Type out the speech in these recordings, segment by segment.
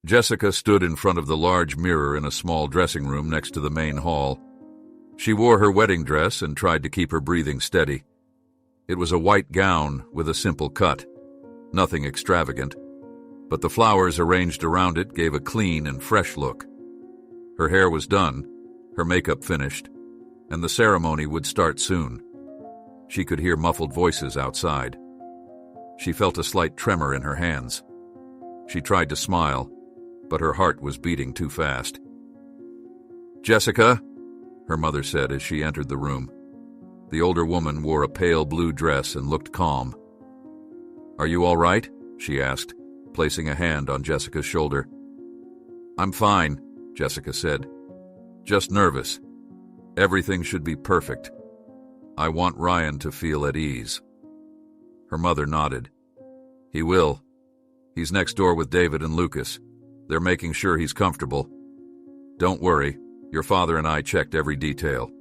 Jessica stood in front of the large mirror in a small dressing room next to the main hall. She wore her wedding dress and tried to keep her breathing steady. It was a white gown with a simple cut, nothing extravagant, but the flowers arranged around it gave a clean and fresh look. Her hair was done, her makeup finished, and the ceremony would start soon. She could hear muffled voices outside. She felt a slight tremor in her hands. She tried to smile, but her heart was beating too fast. "Jessica," her mother said as she entered the room. The older woman wore a pale blue dress and looked calm. "Are you all right?" she asked, placing a hand on Jessica's shoulder. "I'm fine," Jessica said. "Just nervous. Everything should be perfect. I want Ryan to feel at ease." Her mother nodded. "He will. He's next door with David and Lucas. They're making sure he's comfortable. Don't worry, your father and I checked every detail."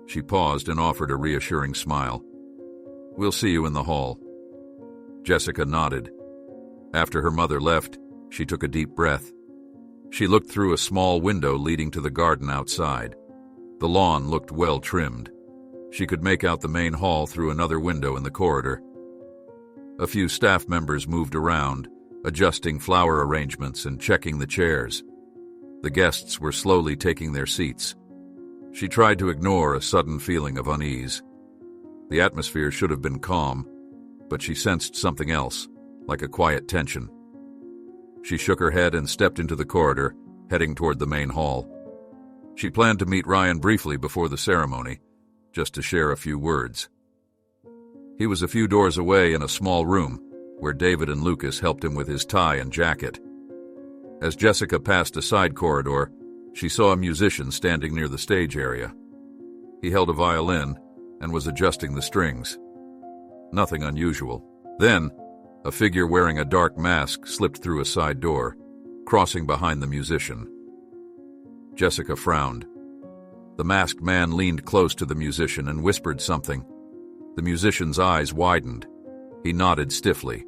She paused and offered a reassuring smile. "We'll see you in the hall." Jessica nodded. After her mother left, she took a deep breath. She looked through a small window leading to the garden outside. The lawn looked well trimmed. She could make out the main hall through another window in the corridor. A few staff members moved around, adjusting flower arrangements and checking the chairs. The guests were slowly taking their seats. She tried to ignore a sudden feeling of unease. The atmosphere should have been calm, but she sensed something else, like a quiet tension. She shook her head and stepped into the corridor, heading toward the main hall. She planned to meet Ryan briefly before the ceremony, just to share a few words. He was a few doors away in a small room, where David and Lucas helped him with his tie and jacket. As Jessica passed a side corridor, she saw a musician standing near the stage area. He held a violin and was adjusting the strings. Nothing unusual. Then, a figure wearing a dark mask slipped through a side door, crossing behind the musician. Jessica frowned. The masked man leaned close to the musician and whispered something. The musician's eyes widened. He nodded stiffly.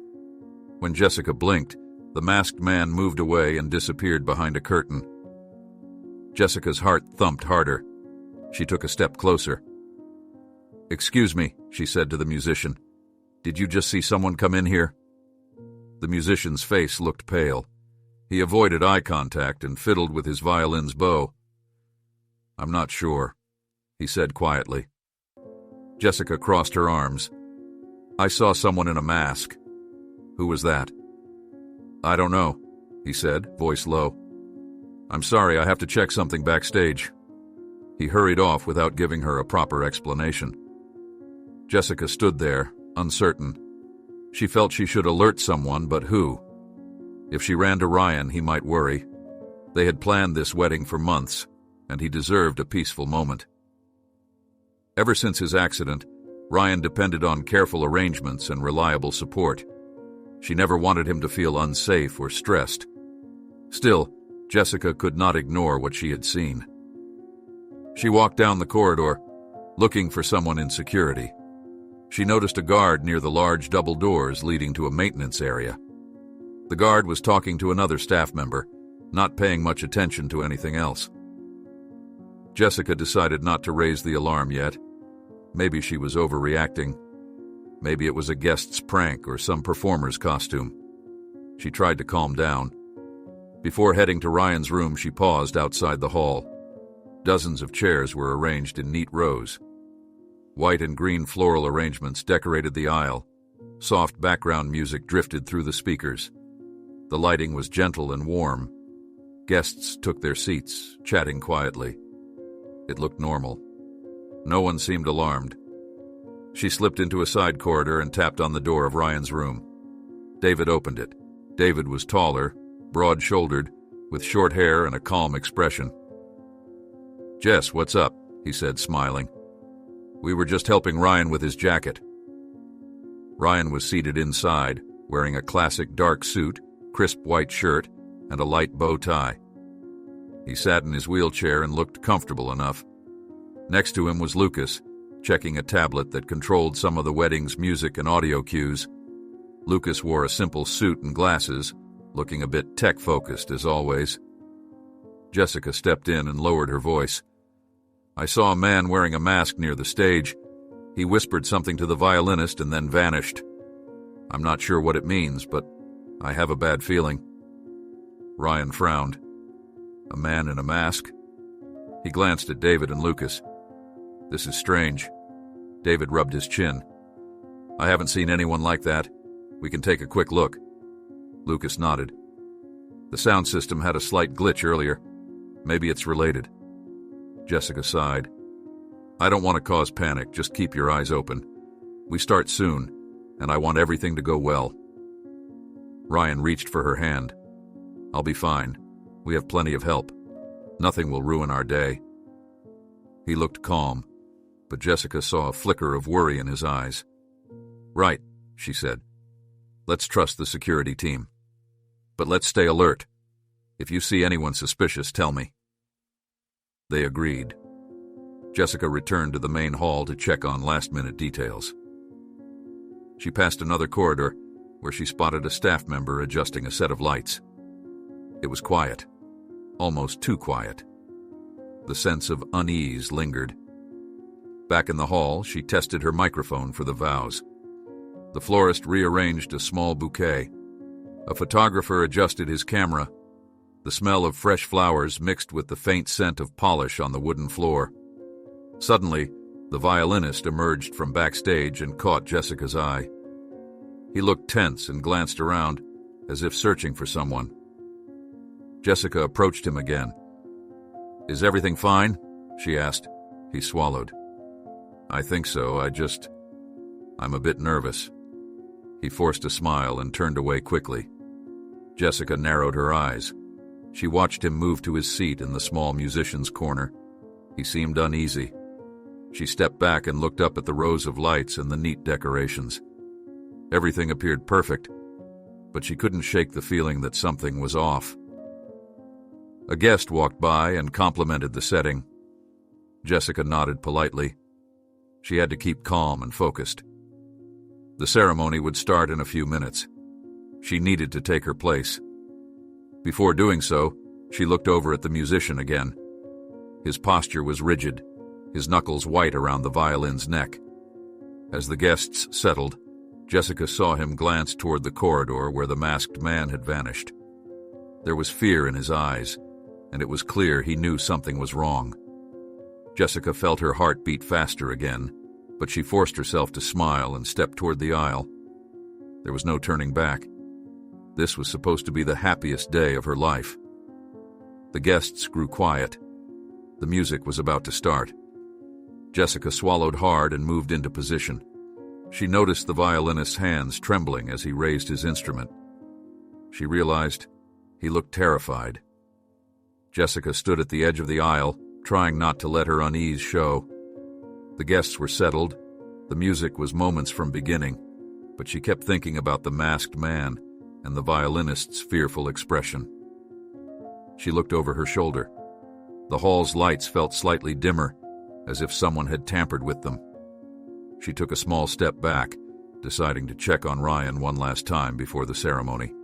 When Jessica blinked, the masked man moved away and disappeared behind a curtain. Jessica's heart thumped harder. She took a step closer. "Excuse me," she said to the musician. "Did you just see someone come in here?" The musician's face looked pale. He avoided eye contact and fiddled with his violin's bow. "I'm not sure," he said quietly. Jessica crossed her arms. "I saw someone in a mask." "Who was that?" "I don't know," he said, voice low. "I'm sorry, I have to check something backstage." He hurried off without giving her a proper explanation. Jessica stood there, uncertain. She felt she should alert someone, but who? If she ran to Ryan, he might worry. They had planned this wedding for months, and he deserved a peaceful moment. Ever since his accident, Ryan depended on careful arrangements and reliable support. She never wanted him to feel unsafe or stressed. Still, Jessica could not ignore what she had seen. She walked down the corridor, looking for someone in security. She noticed a guard near the large double doors leading to a maintenance area. The guard was talking to another staff member, not paying much attention to anything else. Jessica decided not to raise the alarm yet. Maybe she was overreacting. Maybe it was a guest's prank or some performer's costume. She tried to calm down. Before heading to Ryan's room, she paused outside the hall. Dozens of chairs were arranged in neat rows. White and green floral arrangements decorated the aisle. Soft background music drifted through the speakers. The lighting was gentle and warm. Guests took their seats, chatting quietly. It looked normal. No one seemed alarmed. She slipped into a side corridor and tapped on the door of Ryan's room. David opened it. David was taller, broad-shouldered, with short hair and a calm expression. "Jess, what's up?" he said, smiling. "We were just helping Ryan with his jacket." Ryan was seated inside, wearing a classic dark suit, crisp white shirt, and a light bow tie. He sat in his wheelchair and looked comfortable enough. Next to him was Lucas, checking a tablet that controlled some of the wedding's music and audio cues. Lucas wore a simple suit and glasses, looking a bit tech-focused as always. Jessica stepped in and lowered her voice. "I saw a man wearing a mask near the stage. He whispered something to the violinist and then vanished. I'm not sure what it means, but I have a bad feeling." Ryan frowned. "A man in a mask?" He glanced at David and Lucas. "This is strange." David rubbed his chin. "I haven't seen anyone like that. We can take a quick look." Lucas nodded. "The sound system had a slight glitch earlier. Maybe it's related." Jessica sighed. "I don't want to cause panic. Just keep your eyes open. We start soon, and I want everything to go well." Ryan reached for her hand. "I'll be fine. We have plenty of help. Nothing will ruin our day." He looked calm, but Jessica saw a flicker of worry in his eyes. "Right," she said. "Let's trust the security team. But let's stay alert. If you see anyone suspicious, tell me." They agreed. Jessica returned to the main hall to check on last-minute details. She passed another corridor where she spotted a staff member adjusting a set of lights. It was quiet, almost too quiet. The sense of unease lingered. Back in the hall, she tested her microphone for the vows. The florist rearranged a small bouquet. A photographer adjusted his camera. The smell of fresh flowers mixed with the faint scent of polish on the wooden floor. Suddenly, the violinist emerged from backstage and caught Jessica's eye. He looked tense and glanced around, as if searching for someone. Jessica approached him again. "Is everything fine?" she asked. He swallowed. "I think so. I'm a bit nervous." He forced a smile and turned away quickly. Jessica narrowed her eyes. She watched him move to his seat in the small musician's corner. He seemed uneasy. She stepped back and looked up at the rows of lights and the neat decorations. Everything appeared perfect, but she couldn't shake the feeling that something was off. A guest walked by and complimented the setting. Jessica nodded politely. She had to keep calm and focused. The ceremony would start in a few minutes. She needed to take her place. Before doing so, she looked over at the musician again. His posture was rigid, his knuckles white around the violin's neck. As the guests settled, Jessica saw him glance toward the corridor where the masked man had vanished. There was fear in his eyes, and it was clear he knew something was wrong. Jessica felt her heart beat faster again, but she forced herself to smile and step toward the aisle. There was no turning back. This was supposed to be the happiest day of her life. The guests grew quiet. The music was about to start. Jessica swallowed hard and moved into position. She noticed the violinist's hands trembling as he raised his instrument. She realized he looked terrified. Jessica stood at the edge of the aisle, trying not to let her unease show. The guests were settled. The music was moments from beginning, but she kept thinking about the masked man and the violinist's fearful expression. She looked over her shoulder. The hall's lights felt slightly dimmer, as if someone had tampered with them. She took a small step back, deciding to check on Ryan one last time before the ceremony.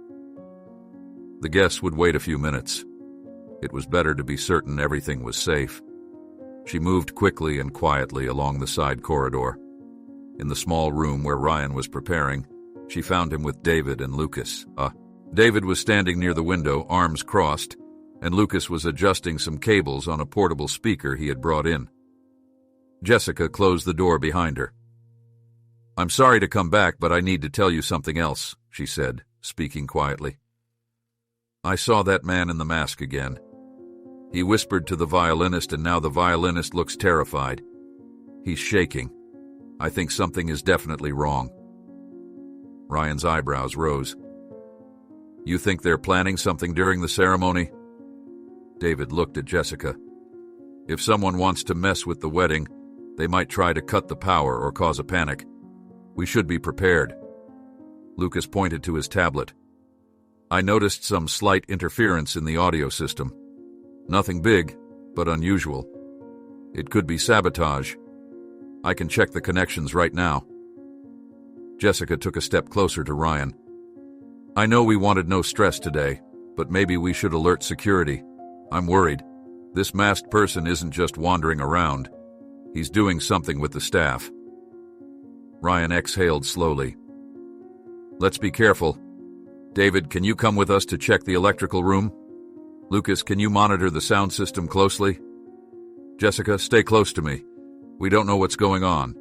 The guests would wait a few minutes. It was better to be certain everything was safe. She moved quickly and quietly along the side corridor. In the small room where Ryan was preparing, she found him with David and Lucas. David was standing near the window, arms crossed, and Lucas was adjusting some cables on a portable speaker he had brought in. Jessica closed the door behind her. "I'm sorry to come back, but I need to tell you something else," she said, speaking quietly. "I saw that man in the mask again. He whispered to the violinist, and now the violinist looks terrified. He's shaking. I think something is definitely wrong." Ryan's eyebrows rose. "You think they're planning something during the ceremony?" David looked at Jessica. "If someone wants to mess with the wedding, they might try to cut the power or cause a panic. We should be prepared." Lucas pointed to his tablet. "I noticed some slight interference in the audio system. Nothing big, but unusual. It could be sabotage. I can check the connections right now." Jessica took a step closer to Ryan. I know we wanted no stress today, but maybe we should alert security. I'm worried. This masked person isn't just wandering around. He's doing something with the staff. Ryan exhaled slowly. Let's be careful. David, can you come with us to check the electrical room? Lucas, can you monitor the sound system closely? Jessica, stay close to me. We don't know what's going on.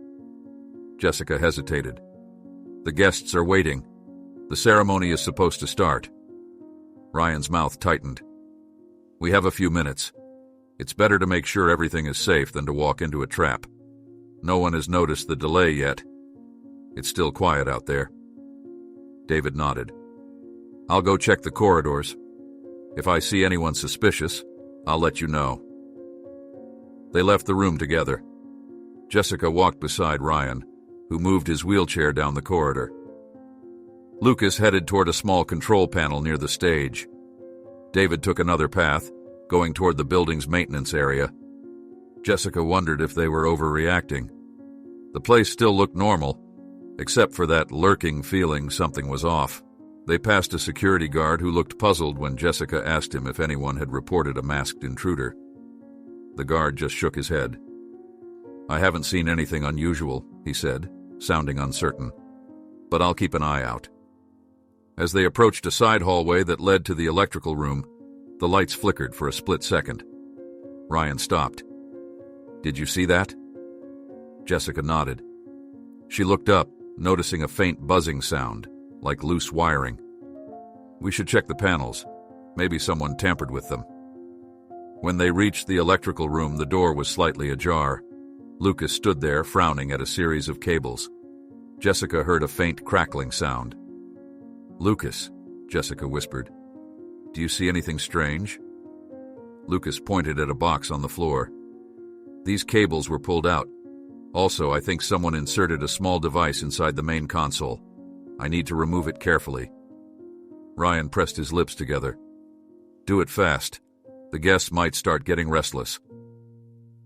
Jessica hesitated. The guests are waiting. The ceremony is supposed to start. Ryan's mouth tightened. We have a few minutes. It's better to make sure everything is safe than to walk into a trap. No one has noticed the delay yet. It's still quiet out there. David nodded. I'll go check the corridors. If I see anyone suspicious, I'll let you know. They left the room together. Jessica walked beside Ryan, who moved his wheelchair down the corridor. Lucas headed toward a small control panel near the stage. David took another path, going toward the building's maintenance area. Jessica wondered if they were overreacting. The place still looked normal, except for that lurking feeling something was off. They passed a security guard who looked puzzled when Jessica asked him if anyone had reported a masked intruder. The guard just shook his head. I haven't seen anything unusual, he said, sounding uncertain. But I'll keep an eye out. As they approached a side hallway that led to the electrical room, the lights flickered for a split second. Ryan stopped. Did you see that? Jessica nodded. She looked up, noticing a faint buzzing sound, like loose wiring. We should check the panels. Maybe someone tampered with them. When they reached the electrical room, the door was slightly ajar. Lucas stood there, frowning at a series of cables. Jessica heard a faint crackling sound. Lucas, Jessica whispered. Do you see anything strange? Lucas pointed at a box on the floor. These cables were pulled out. Also, I think someone inserted a small device inside the main console. I need to remove it carefully. Ryan pressed his lips together. Do it fast. The guests might start getting restless.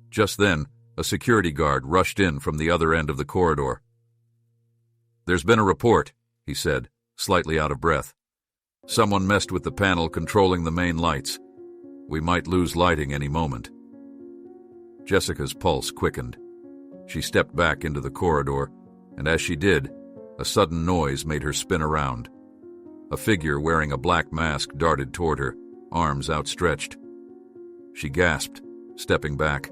Just then, a security guard rushed in from the other end of the corridor. There's been a report, he said, slightly out of breath. Someone messed with the panel controlling the main lights. We might lose lighting any moment. Jessica's pulse quickened. She stepped back into the corridor, and as she did, a sudden noise made her spin around. A figure wearing a black mask darted toward her, arms outstretched. She gasped, stepping back.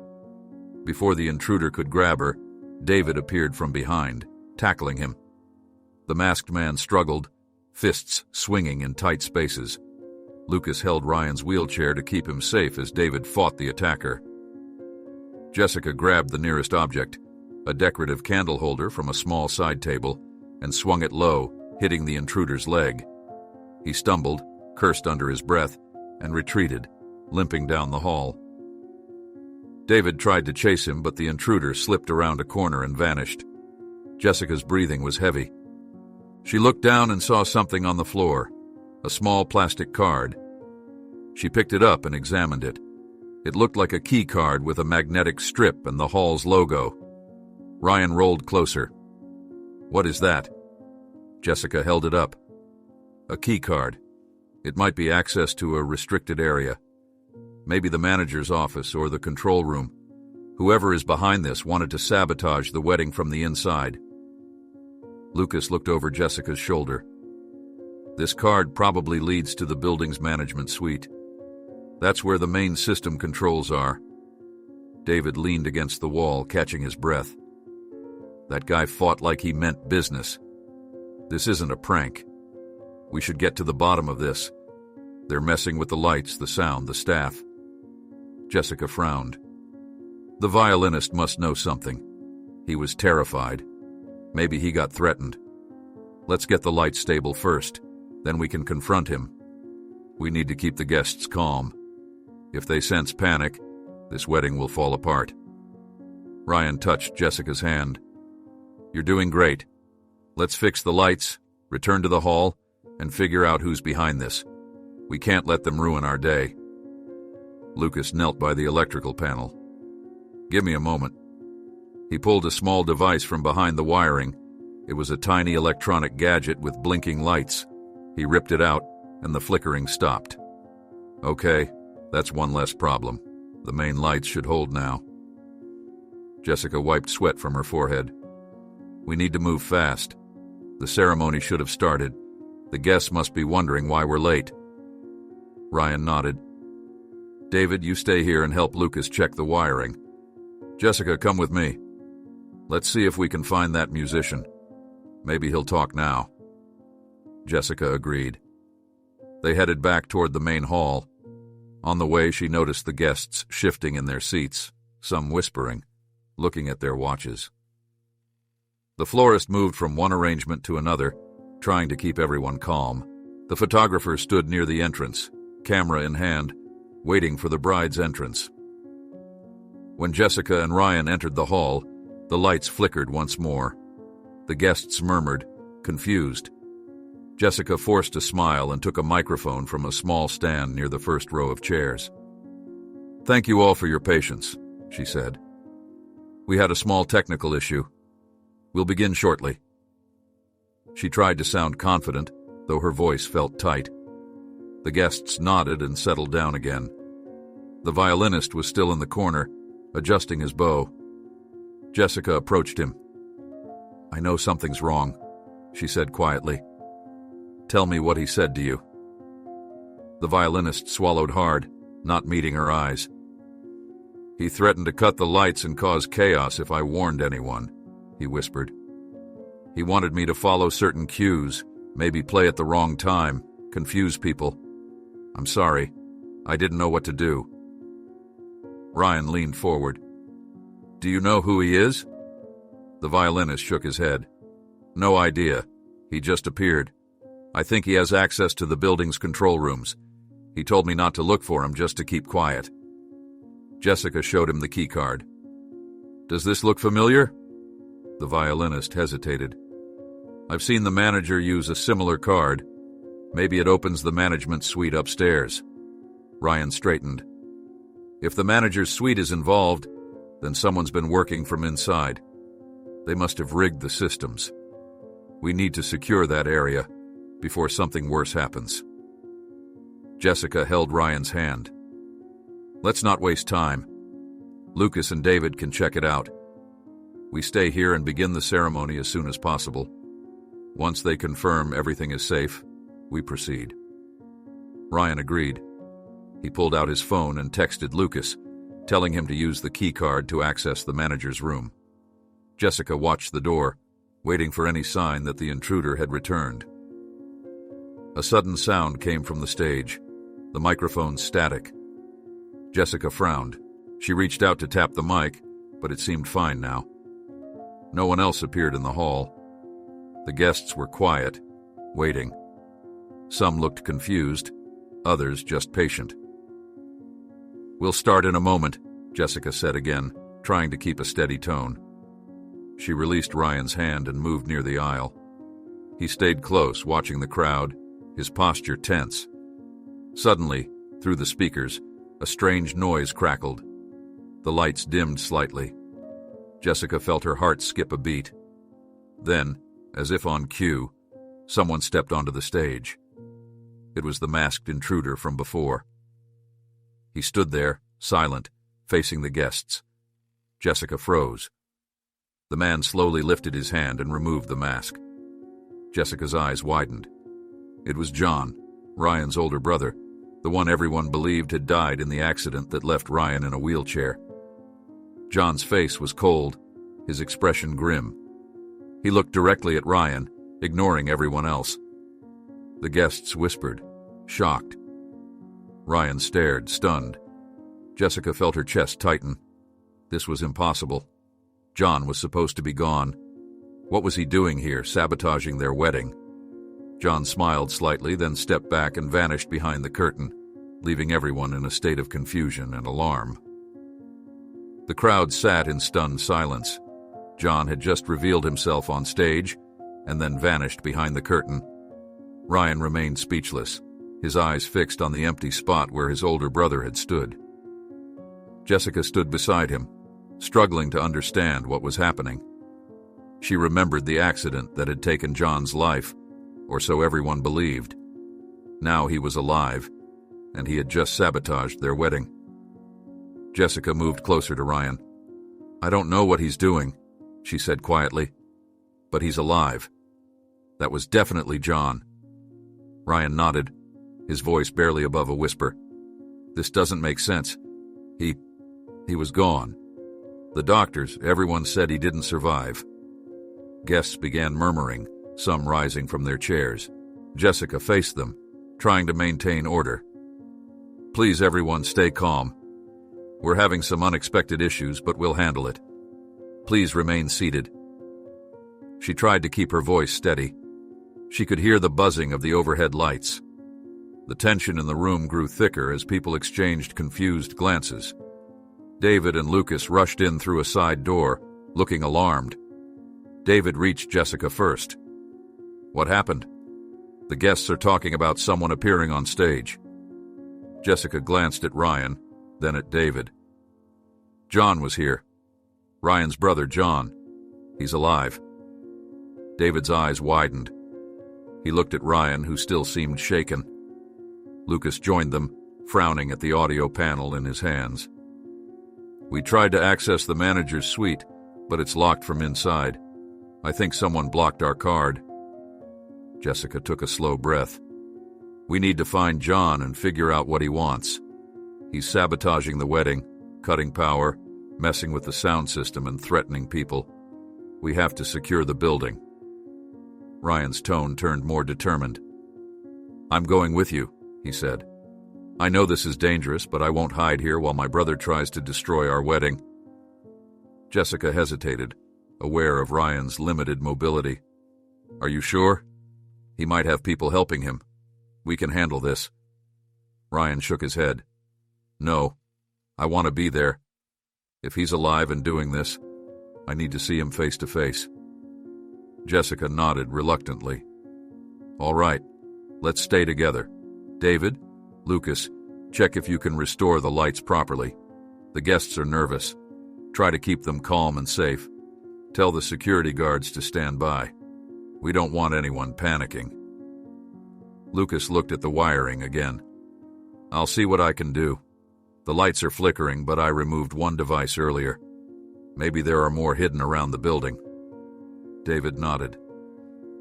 Before the intruder could grab her, David appeared from behind, tackling him. The masked man struggled, fists swinging in tight spaces. Lucas held Ryan's wheelchair to keep him safe as David fought the attacker. Jessica grabbed the nearest object, a decorative candle holder from a small side table, and swung it low, hitting the intruder's leg. He stumbled, cursed under his breath, and retreated, limping down the hall. David tried to chase him, but the intruder slipped around a corner and vanished. Jessica's breathing was heavy. She looked down and saw something on the floor, a small plastic card. She picked it up and examined it. It looked like a key card with a magnetic strip and the hall's logo. Ryan rolled closer. What is that? Jessica held it up. A key card. It might be access to a restricted area. Maybe the manager's office or the control room. Whoever is behind this wanted to sabotage the wedding from the inside. Lucas looked over Jessica's shoulder. This card probably leads to the building's management suite. That's where the main system controls are. David leaned against the wall, catching his breath. That guy fought like he meant business. This isn't a prank. We should get to the bottom of this. They're messing with the lights, the sound, the staff. Jessica frowned. The violinist must know something. He was terrified. Maybe he got threatened. Let's get the lights stable first. Then we can confront him. We need to keep the guests calm. If they sense panic, this wedding will fall apart. Ryan touched Jessica's hand. You're doing great. Let's fix the lights, return to the hall, and figure out who's behind this. We can't let them ruin our day. Lucas knelt by the electrical panel. Give me a moment. He pulled a small device from behind the wiring. It was a tiny electronic gadget with blinking lights. He ripped it out, and the flickering stopped. Okay, that's one less problem. The main lights should hold now. Jessica wiped sweat from her forehead. We need to move fast. The ceremony should have started. The guests must be wondering why we're late. Ryan nodded. David, you stay here and help Lucas check the wiring. Jessica, come with me. Let's see if we can find that musician. Maybe he'll talk now. Jessica agreed. They headed back toward the main hall. On the way, she noticed the guests shifting in their seats, some whispering, looking at their watches. The florist moved from one arrangement to another, trying to keep everyone calm. The photographer stood near the entrance, camera in hand, waiting for the bride's entrance. When Jessica and Ryan entered the hall, the lights flickered once more. The guests murmured, confused. Jessica forced a smile and took a microphone from a small stand near the first row of chairs. Thank you all for your patience, she said. We had a small technical issue. We'll begin shortly. She tried to sound confident, though her voice felt tight. The guests nodded and settled down again. The violinist was still in the corner, adjusting his bow. Jessica approached him. I know something's wrong, she said quietly. Tell me what he said to you. The violinist swallowed hard, not meeting her eyes. He threatened to cut the lights and cause chaos if I warned anyone, he whispered. He wanted me to follow certain cues, maybe play at the wrong time, confuse people. I'm sorry. I didn't know what to do. Ryan leaned forward. Do you know who he is? The violinist shook his head. No idea. He just appeared. I think he has access to the building's control rooms. He told me not to look for him, just to keep quiet. Jessica showed him the key card. Does this look familiar? The violinist hesitated. I've seen the manager use a similar card. Maybe it opens the management suite upstairs. Ryan straightened. If the manager's suite is involved, then someone's been working from inside. They must have rigged the systems. We need to secure that area before something worse happens. Jessica held Ryan's hand. Let's not waste time. Lucas and David can check it out. We stay here and begin the ceremony as soon as possible. Once they confirm everything is safe, we proceed. Ryan agreed. He pulled out his phone and texted Lucas, telling him to use the key card to access the manager's room. Jessica watched the door, waiting for any sign that the intruder had returned. A sudden sound came from the stage, the microphone static. Jessica frowned. She reached out to tap the mic, but it seemed fine now. No one else appeared in the hall. The guests were quiet, waiting. Some looked confused, others just patient. We'll start in a moment, Jessica said again, trying to keep a steady tone. She released Ryan's hand and moved near the aisle. He stayed close, watching the crowd, his posture tense. Suddenly, through the speakers, a strange noise crackled. The lights dimmed slightly. Jessica felt her heart skip a beat. Then, as if on cue, someone stepped onto the stage. It was the masked intruder from before. He stood there, silent, facing the guests. Jessica froze. The man slowly lifted his hand and removed the mask. Jessica's eyes widened. It was John, Ryan's older brother, the one everyone believed had died in the accident that left Ryan in a wheelchair. John's face was cold, his expression grim. He looked directly at Ryan, ignoring everyone else. The guests whispered, shocked. Ryan stared, stunned. Jessica felt her chest tighten. This was impossible. John was supposed to be gone. What was he doing here, sabotaging their wedding? John smiled slightly, then stepped back and vanished behind the curtain, leaving everyone in a state of confusion and alarm. The crowd sat in stunned silence. John had just revealed himself on stage and then vanished behind the curtain. Ryan remained speechless, his eyes fixed on the empty spot where his older brother had stood. Jessica stood beside him, struggling to understand what was happening. She remembered the accident that had taken John's life, or so everyone believed. Now he was alive, and he had just sabotaged their wedding. Jessica moved closer to Ryan. "I don't know what he's doing," she said quietly, "but he's alive. That was definitely John." Ryan nodded, his voice barely above a whisper. "This doesn't make sense. He was gone. The doctors, everyone said he didn't survive." Guests began murmuring, some rising from their chairs. Jessica faced them, trying to maintain order. "Please, everyone, stay calm. We're having some unexpected issues, but we'll handle it. Please remain seated." She tried to keep her voice steady. She could hear the buzzing of the overhead lights. The tension in the room grew thicker as people exchanged confused glances. David and Lucas rushed in through a side door, looking alarmed. David reached Jessica first. "What happened?" "The guests are talking about someone appearing on stage." Jessica glanced at Ryan, then at David. "John was here. Ryan's brother, John. He's alive." David's eyes widened. He looked at Ryan, who still seemed shaken. Lucas joined them, frowning at the audio panel in his hands. "We tried to access the manager's suite, but it's locked from inside. I think someone blocked our card." Jessica took a slow breath. "We need to find John and figure out what he wants. He's sabotaging the wedding, cutting power, messing with the sound system, and threatening people. We have to secure the building." Ryan's tone turned more determined. "I'm going with you," he said. "I know this is dangerous, but I won't hide here while my brother tries to destroy our wedding." Jessica hesitated, aware of Ryan's limited mobility. "Are you sure? He might have people helping him. We can handle this." Ryan shook his head. "No, I want to be there. If he's alive and doing this, I need to see him face to face." Jessica nodded reluctantly. "All right, let's stay together. David, Lucas, check if you can restore the lights properly. The guests are nervous. Try to keep them calm and safe. Tell the security guards to stand by. We don't want anyone panicking." Lucas looked at the wiring again. "I'll see what I can do. The lights are flickering, but I removed one device earlier. Maybe there are more hidden around the building." David nodded.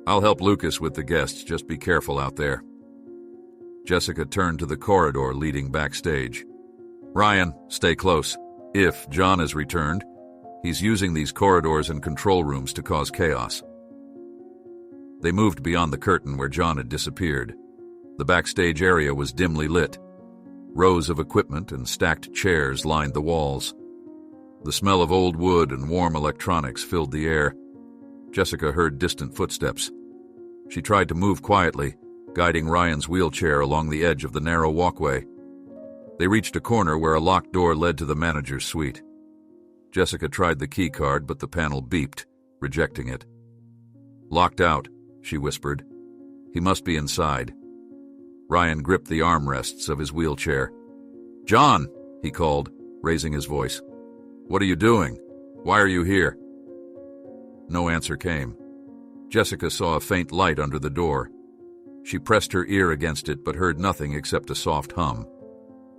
"I'll help Lucas with the guests. Just be careful out there." Jessica turned to the corridor leading backstage. "Ryan, stay close. If John has returned, he's using these corridors and control rooms to cause chaos." They moved beyond the curtain where John had disappeared. The backstage area was dimly lit. Rows of equipment and stacked chairs lined the walls. The smell of old wood and warm electronics filled the air. Jessica heard distant footsteps. She tried to move quietly, guiding Ryan's wheelchair along the edge of the narrow walkway. They reached a corner where a locked door led to the manager's suite. Jessica tried the key card, but the panel beeped, rejecting it. "Locked out," she whispered. "He must be inside." Ryan gripped the armrests of his wheelchair. "John," he called, raising his voice. "What are you doing? Why are you here?" No answer came. Jessica saw a faint light under the door. She pressed her ear against it but heard nothing except a soft hum.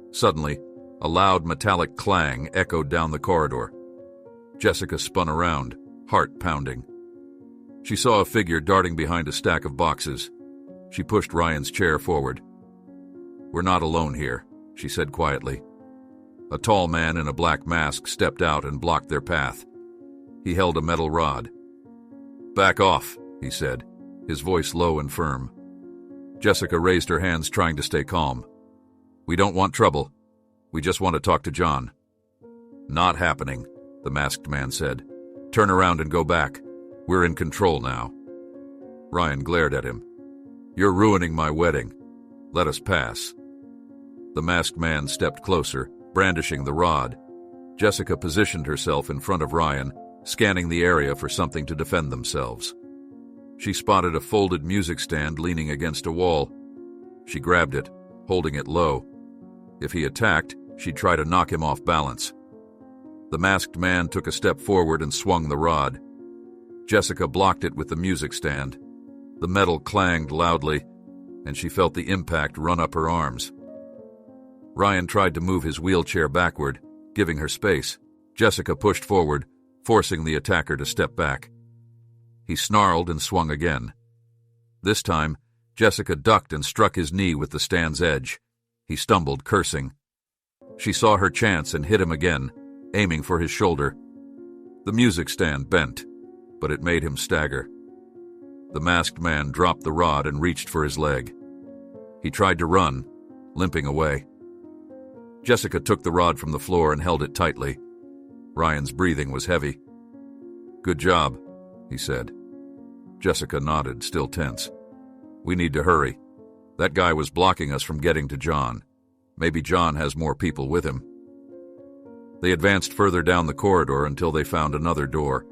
Suddenly, a loud metallic clang echoed down the corridor. Jessica spun around, heart pounding. She saw a figure darting behind a stack of boxes. She pushed Ryan's chair forward. "We're not alone here," she said quietly. A tall man in a black mask stepped out and blocked their path. He held a metal rod. "Back off," he said, his voice low and firm. Jessica raised her hands, trying to stay calm. "We don't want trouble. We just want to talk to John." "Not happening," the masked man said. "Turn around and go back. We're in control now." Ryan glared at him. "You're ruining my wedding. Let us pass." The masked man stepped closer, brandishing the rod. Jessica positioned herself in front of Ryan, scanning the area for something to defend themselves. She spotted a folded music stand leaning against a wall. She grabbed it, holding it low. If he attacked, she'd try to knock him off balance. The masked man took a step forward and swung the rod. Jessica blocked it with the music stand. The metal clanged loudly, and she felt the impact run up her arms. Ryan tried to move his wheelchair backward, giving her space. Jessica pushed forward, forcing the attacker to step back. He snarled and swung again. This time, Jessica ducked and struck his knee with the stand's edge. He stumbled, cursing. She saw her chance and hit him again, aiming for his shoulder. The music stand bent, but it made him stagger. The masked man dropped the rod and reached for his leg. He tried to run, limping away. Jessica took the rod from the floor and held it tightly. Ryan's breathing was heavy. "Good job," he said. Jessica nodded, still tense. "We need to hurry. That guy was blocking us from getting to John. Maybe John has more people with him." They advanced further down the corridor until they found another door.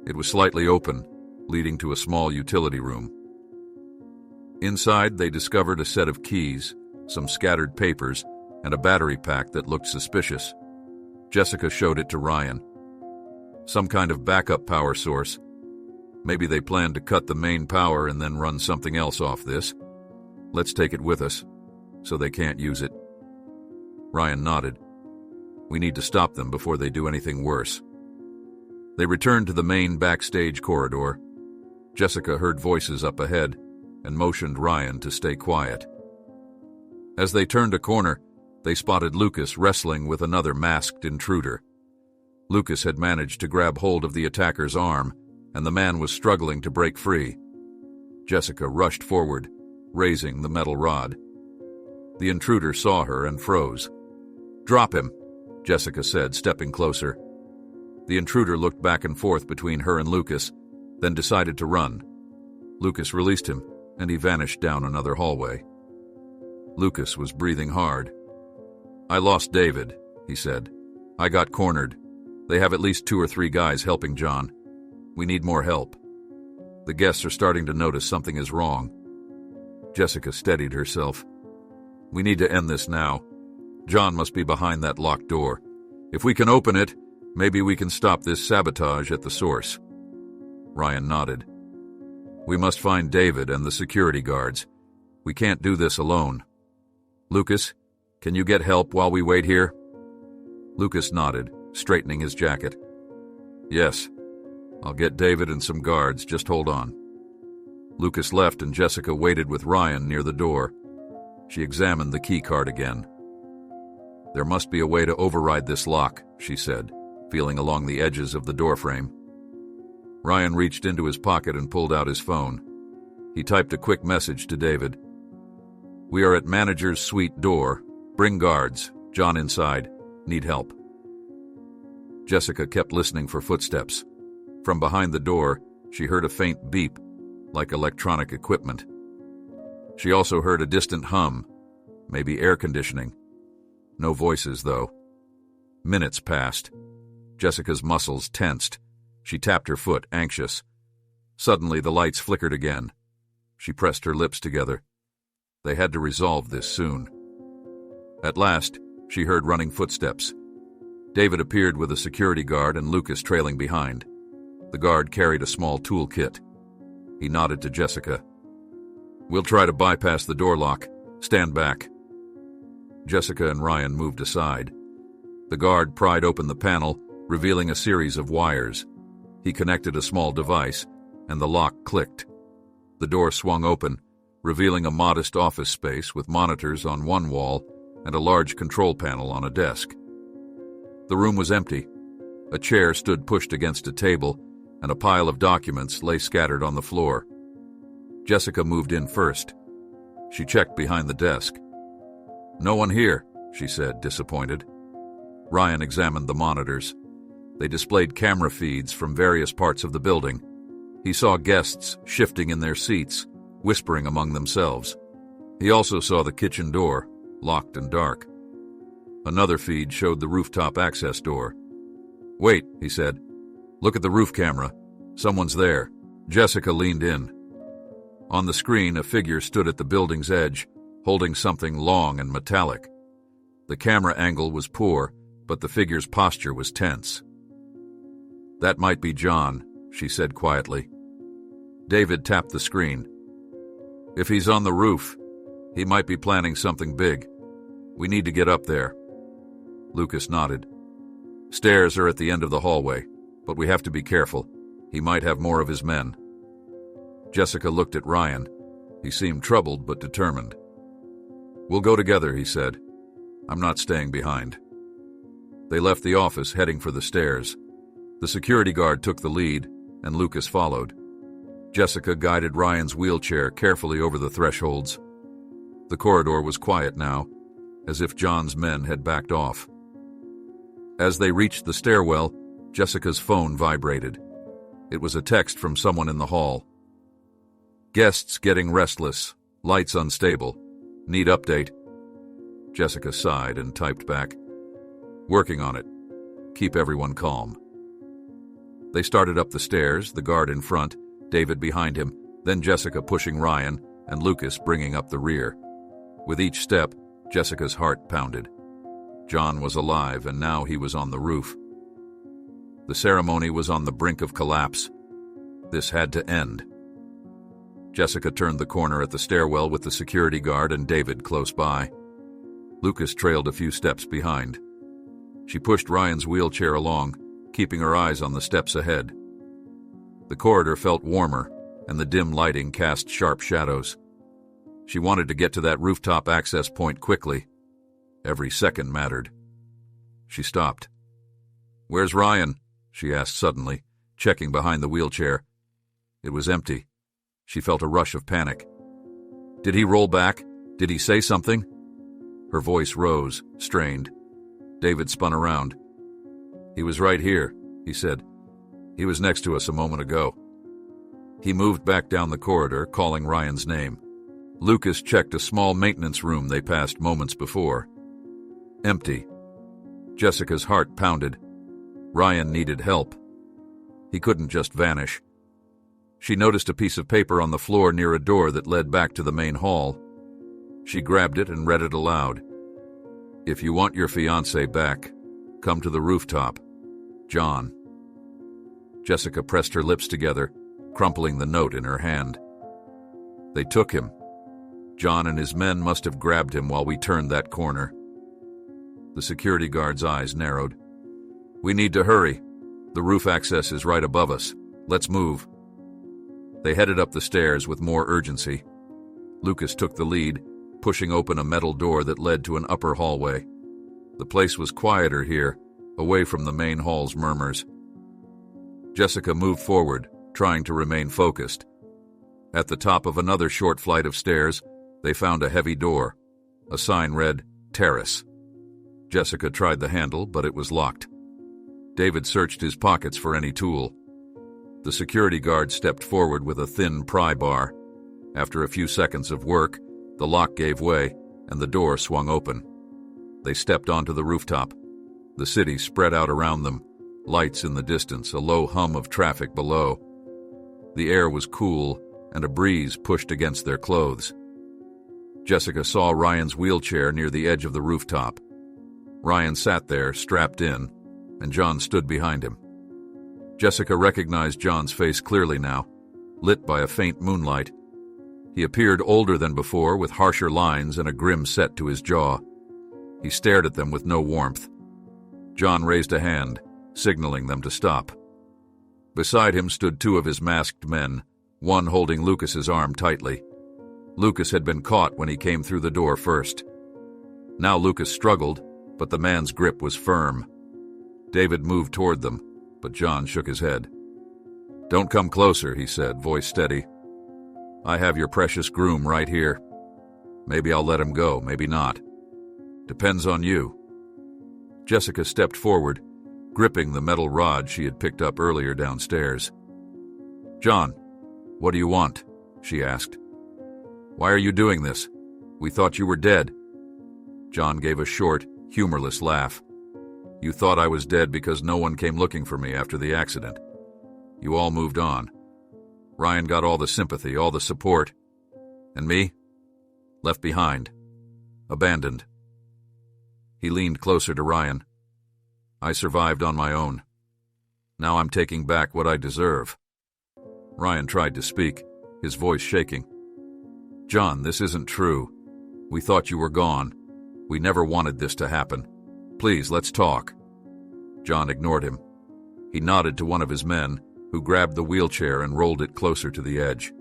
It was slightly open, leading to a small utility room. Inside, they discovered a set of keys, some scattered papers, and a battery pack that looked suspicious. Jessica showed it to Ryan. Some kind of backup power source. Maybe they planned to cut the main power and then run something else off this. "Let's take it with us, so they can't use it." Ryan nodded. "We need to stop them before they do anything worse." They returned to the main backstage corridor. Jessica heard voices up ahead and motioned Ryan to stay quiet. As they turned a corner, they spotted Lucas wrestling with another masked intruder. Lucas had managed to grab hold of the attacker's arm, and the man was struggling to break free. Jessica rushed forward, raising the metal rod. The intruder saw her and froze. "Drop him," Jessica said, stepping closer. The intruder looked back and forth between her and Lucas, then decided to run. Lucas released him, and he vanished down another hallway. Lucas was breathing hard. "I lost David," he said. "I got cornered. They have at least 2 or 3 guys helping John. We need more help. The guests are starting to notice something is wrong." Jessica steadied herself. "We need to end this now. John must be behind that locked door. If we can open it, maybe we can stop this sabotage at the source." Ryan nodded. "We must find David and the security guards. We can't do this alone. Lucas, can you get help while we wait here?" Lucas nodded, straightening his jacket. "Yes. I'll get David and some guards. Just hold on." Lucas left and Jessica waited with Ryan near the door. She examined the key card again. "There must be a way to override this lock," she said, feeling along the edges of the doorframe. Ryan reached into his pocket and pulled out his phone. He typed a quick message to David. "We are at manager's suite door. Bring guards. John inside. Need help." Jessica kept listening for footsteps. From behind the door, she heard a faint beep, like electronic equipment. She also heard a distant hum, maybe air conditioning. No voices, though. Minutes passed. Jessica's muscles tensed. She tapped her foot, anxious. Suddenly, the lights flickered again. She pressed her lips together. They had to resolve this soon. At last, she heard running footsteps. David appeared with a security guard and Lucas trailing behind. The guard carried a small toolkit. He nodded to Jessica. "We'll try to bypass the door lock. Stand back." Jessica and Ryan moved aside. The guard pried open the panel, revealing a series of wires. He connected a small device, and the lock clicked. The door swung open, revealing a modest office space with monitors on one wall and a large control panel on a desk. The room was empty. A chair stood pushed against a table, and a pile of documents lay scattered on the floor. Jessica moved in first. She checked behind the desk. "No one here," she said, disappointed. Ryan examined the monitors. They displayed camera feeds from various parts of the building. He saw guests shifting in their seats, whispering among themselves. He also saw the kitchen door, locked and dark. Another feed showed the rooftop access door. "Wait," he said. "Look at the roof camera. Someone's there." Jessica leaned in. On the screen, a figure stood at the building's edge, holding something long and metallic. The camera angle was poor, but the figure's posture was tense. "That might be John," she said quietly. David tapped the screen. "If he's on the roof, He might be planning something big. We need to get up there. Lucas nodded. Stairs are at the end of the hallway, but we have to be careful. He might have more of his men. Jessica looked at Ryan. He seemed troubled but determined. We'll go together, he said. I'm not staying behind. They left the office, heading for the stairs. The security guard took the lead, and Lucas followed. Jessica guided Ryan's wheelchair carefully over the thresholds. The corridor was quiet now, as if John's men had backed off. As they reached the stairwell, Jessica's phone vibrated. It was a text from someone in the hall. Guests getting restless, lights unstable, need update. Jessica sighed and typed back, working on it. Keep everyone calm. They started up the stairs, the guard in front, David behind him, then Jessica pushing Ryan, and Lucas bringing up the rear. With each step, Jessica's heart pounded. John was alive, and now he was on the roof. The ceremony was on the brink of collapse. This had to end. Jessica turned the corner at the stairwell with the security guard and David close by. Lucas trailed a few steps behind. She pushed Ryan's wheelchair along, keeping her eyes on the steps ahead. The corridor felt warmer, and the dim lighting cast sharp shadows. She wanted to get to that rooftop access point quickly. Every second mattered. She stopped. Where's Ryan? She asked suddenly, checking behind the wheelchair. It was empty. She felt a rush of panic. Did he roll back? Did he say something? Her voice rose, strained. David spun around. He was right here, he said. He was next to us a moment ago. He moved back down the corridor, calling Ryan's name. Lucas checked a small maintenance room they passed moments before. Empty. Jessica's heart pounded. Ryan needed help. He couldn't just vanish. She noticed a piece of paper on the floor near a door that led back to the main hall. She grabbed it and read it aloud. If you want your fiancé back, come to the rooftop. John. Jessica pressed her lips together, crumpling the note in her hand. They took him. John and his men must have grabbed him while we turned that corner. The security guard's eyes narrowed. We need to hurry. The roof access is right above us. Let's move. They headed up the stairs with more urgency. Lucas took the lead, pushing open a metal door that led to an upper hallway. The place was quieter here, away from the main hall's murmurs. Jessica moved forward, trying to remain focused. At the top of another short flight of stairs, they found a heavy door. A sign read, Terrace. Jessica tried the handle, but it was locked. David searched his pockets for any tool. The security guard stepped forward with a thin pry bar. After a few seconds of work, the lock gave way, and the door swung open. They stepped onto the rooftop. The city spread out around them, lights in the distance, a low hum of traffic below. The air was cool, and a breeze pushed against their clothes. Jessica saw Ryan's wheelchair near the edge of the rooftop. Ryan sat there, strapped in, and John stood behind him. Jessica recognized John's face clearly now, lit by a faint moonlight. He appeared older than before, with harsher lines and a grim set to his jaw. He stared at them with no warmth. John raised a hand, signaling them to stop. Beside him stood two of his masked men, one holding Lucas's arm tightly. Lucas had been caught when he came through the door first. Now Lucas struggled, but the man's grip was firm. David moved toward them, but John shook his head. Don't come closer, he said, voice steady. I have your precious groom right here. Maybe I'll let him go, maybe not. Depends on you. Jessica stepped forward, gripping the metal rod she had picked up earlier downstairs. John, what do you want? She asked. Why are you doing this? We thought you were dead. John gave a short, humorless laugh. You thought I was dead because no one came looking for me after the accident. You all moved on. Ryan got all the sympathy, all the support. And me? Left behind. Abandoned. He leaned closer to Ryan. I survived on my own. Now I'm taking back what I deserve. Ryan tried to speak, his voice shaking. John, this isn't true. We thought you were gone. We never wanted this to happen. Please, let's talk." John ignored him. He nodded to one of his men, who grabbed the wheelchair and rolled it closer to the edge.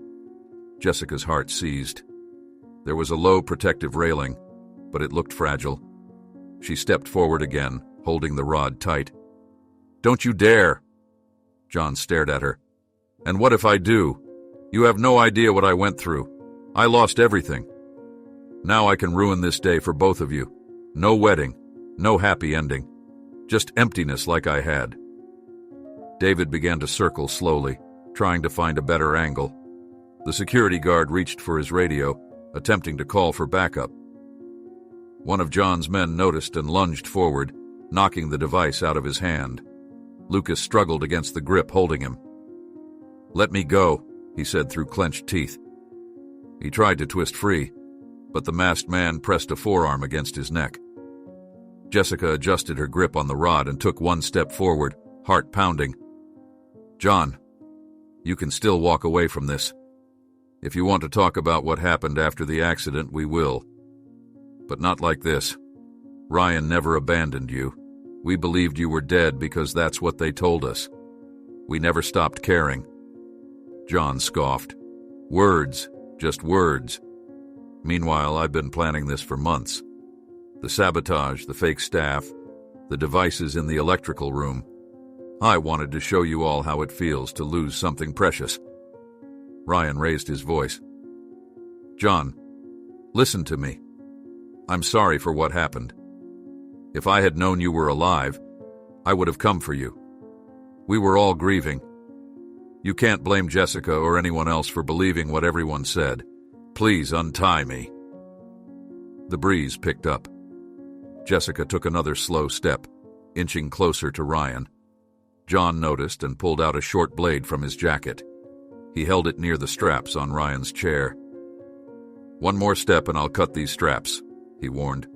Jessica's heart seized. There was a low protective railing, but it looked fragile. She stepped forward again, holding the rod tight. "Don't you dare!" John stared at her. "And what if I do? You have no idea what I went through. I lost everything. Now I can ruin this day for both of you. No wedding, no happy ending. Just emptiness like I had." David began to circle slowly, trying to find a better angle. The security guard reached for his radio, attempting to call for backup. One of John's men noticed and lunged forward, knocking the device out of his hand. Lucas struggled against the grip holding him. "Let me go," he said through clenched teeth. He tried to twist free, but the masked man pressed a forearm against his neck. Jessica adjusted her grip on the rod and took one step forward, heart pounding. "John, you can still walk away from this. If you want to talk about what happened after the accident, we will. But not like this. Ryan never abandoned you. We believed you were dead because that's what they told us. We never stopped caring." John scoffed. "Words, just words. Meanwhile, I've been planning this for months. The sabotage, the fake staff, the devices in the electrical room. I wanted to show you all how it feels to lose something precious." Ryan raised his voice. "John, listen to me. I'm sorry for what happened. If I had known you were alive, I would have come for you. We were all grieving. You can't blame Jessica or anyone else for believing what everyone said. Please untie me." The breeze picked up. Jessica took another slow step, inching closer to Ryan. John noticed and pulled out a short blade from his jacket. He held it near the straps on Ryan's chair. "One more step and I'll cut these straps," he warned.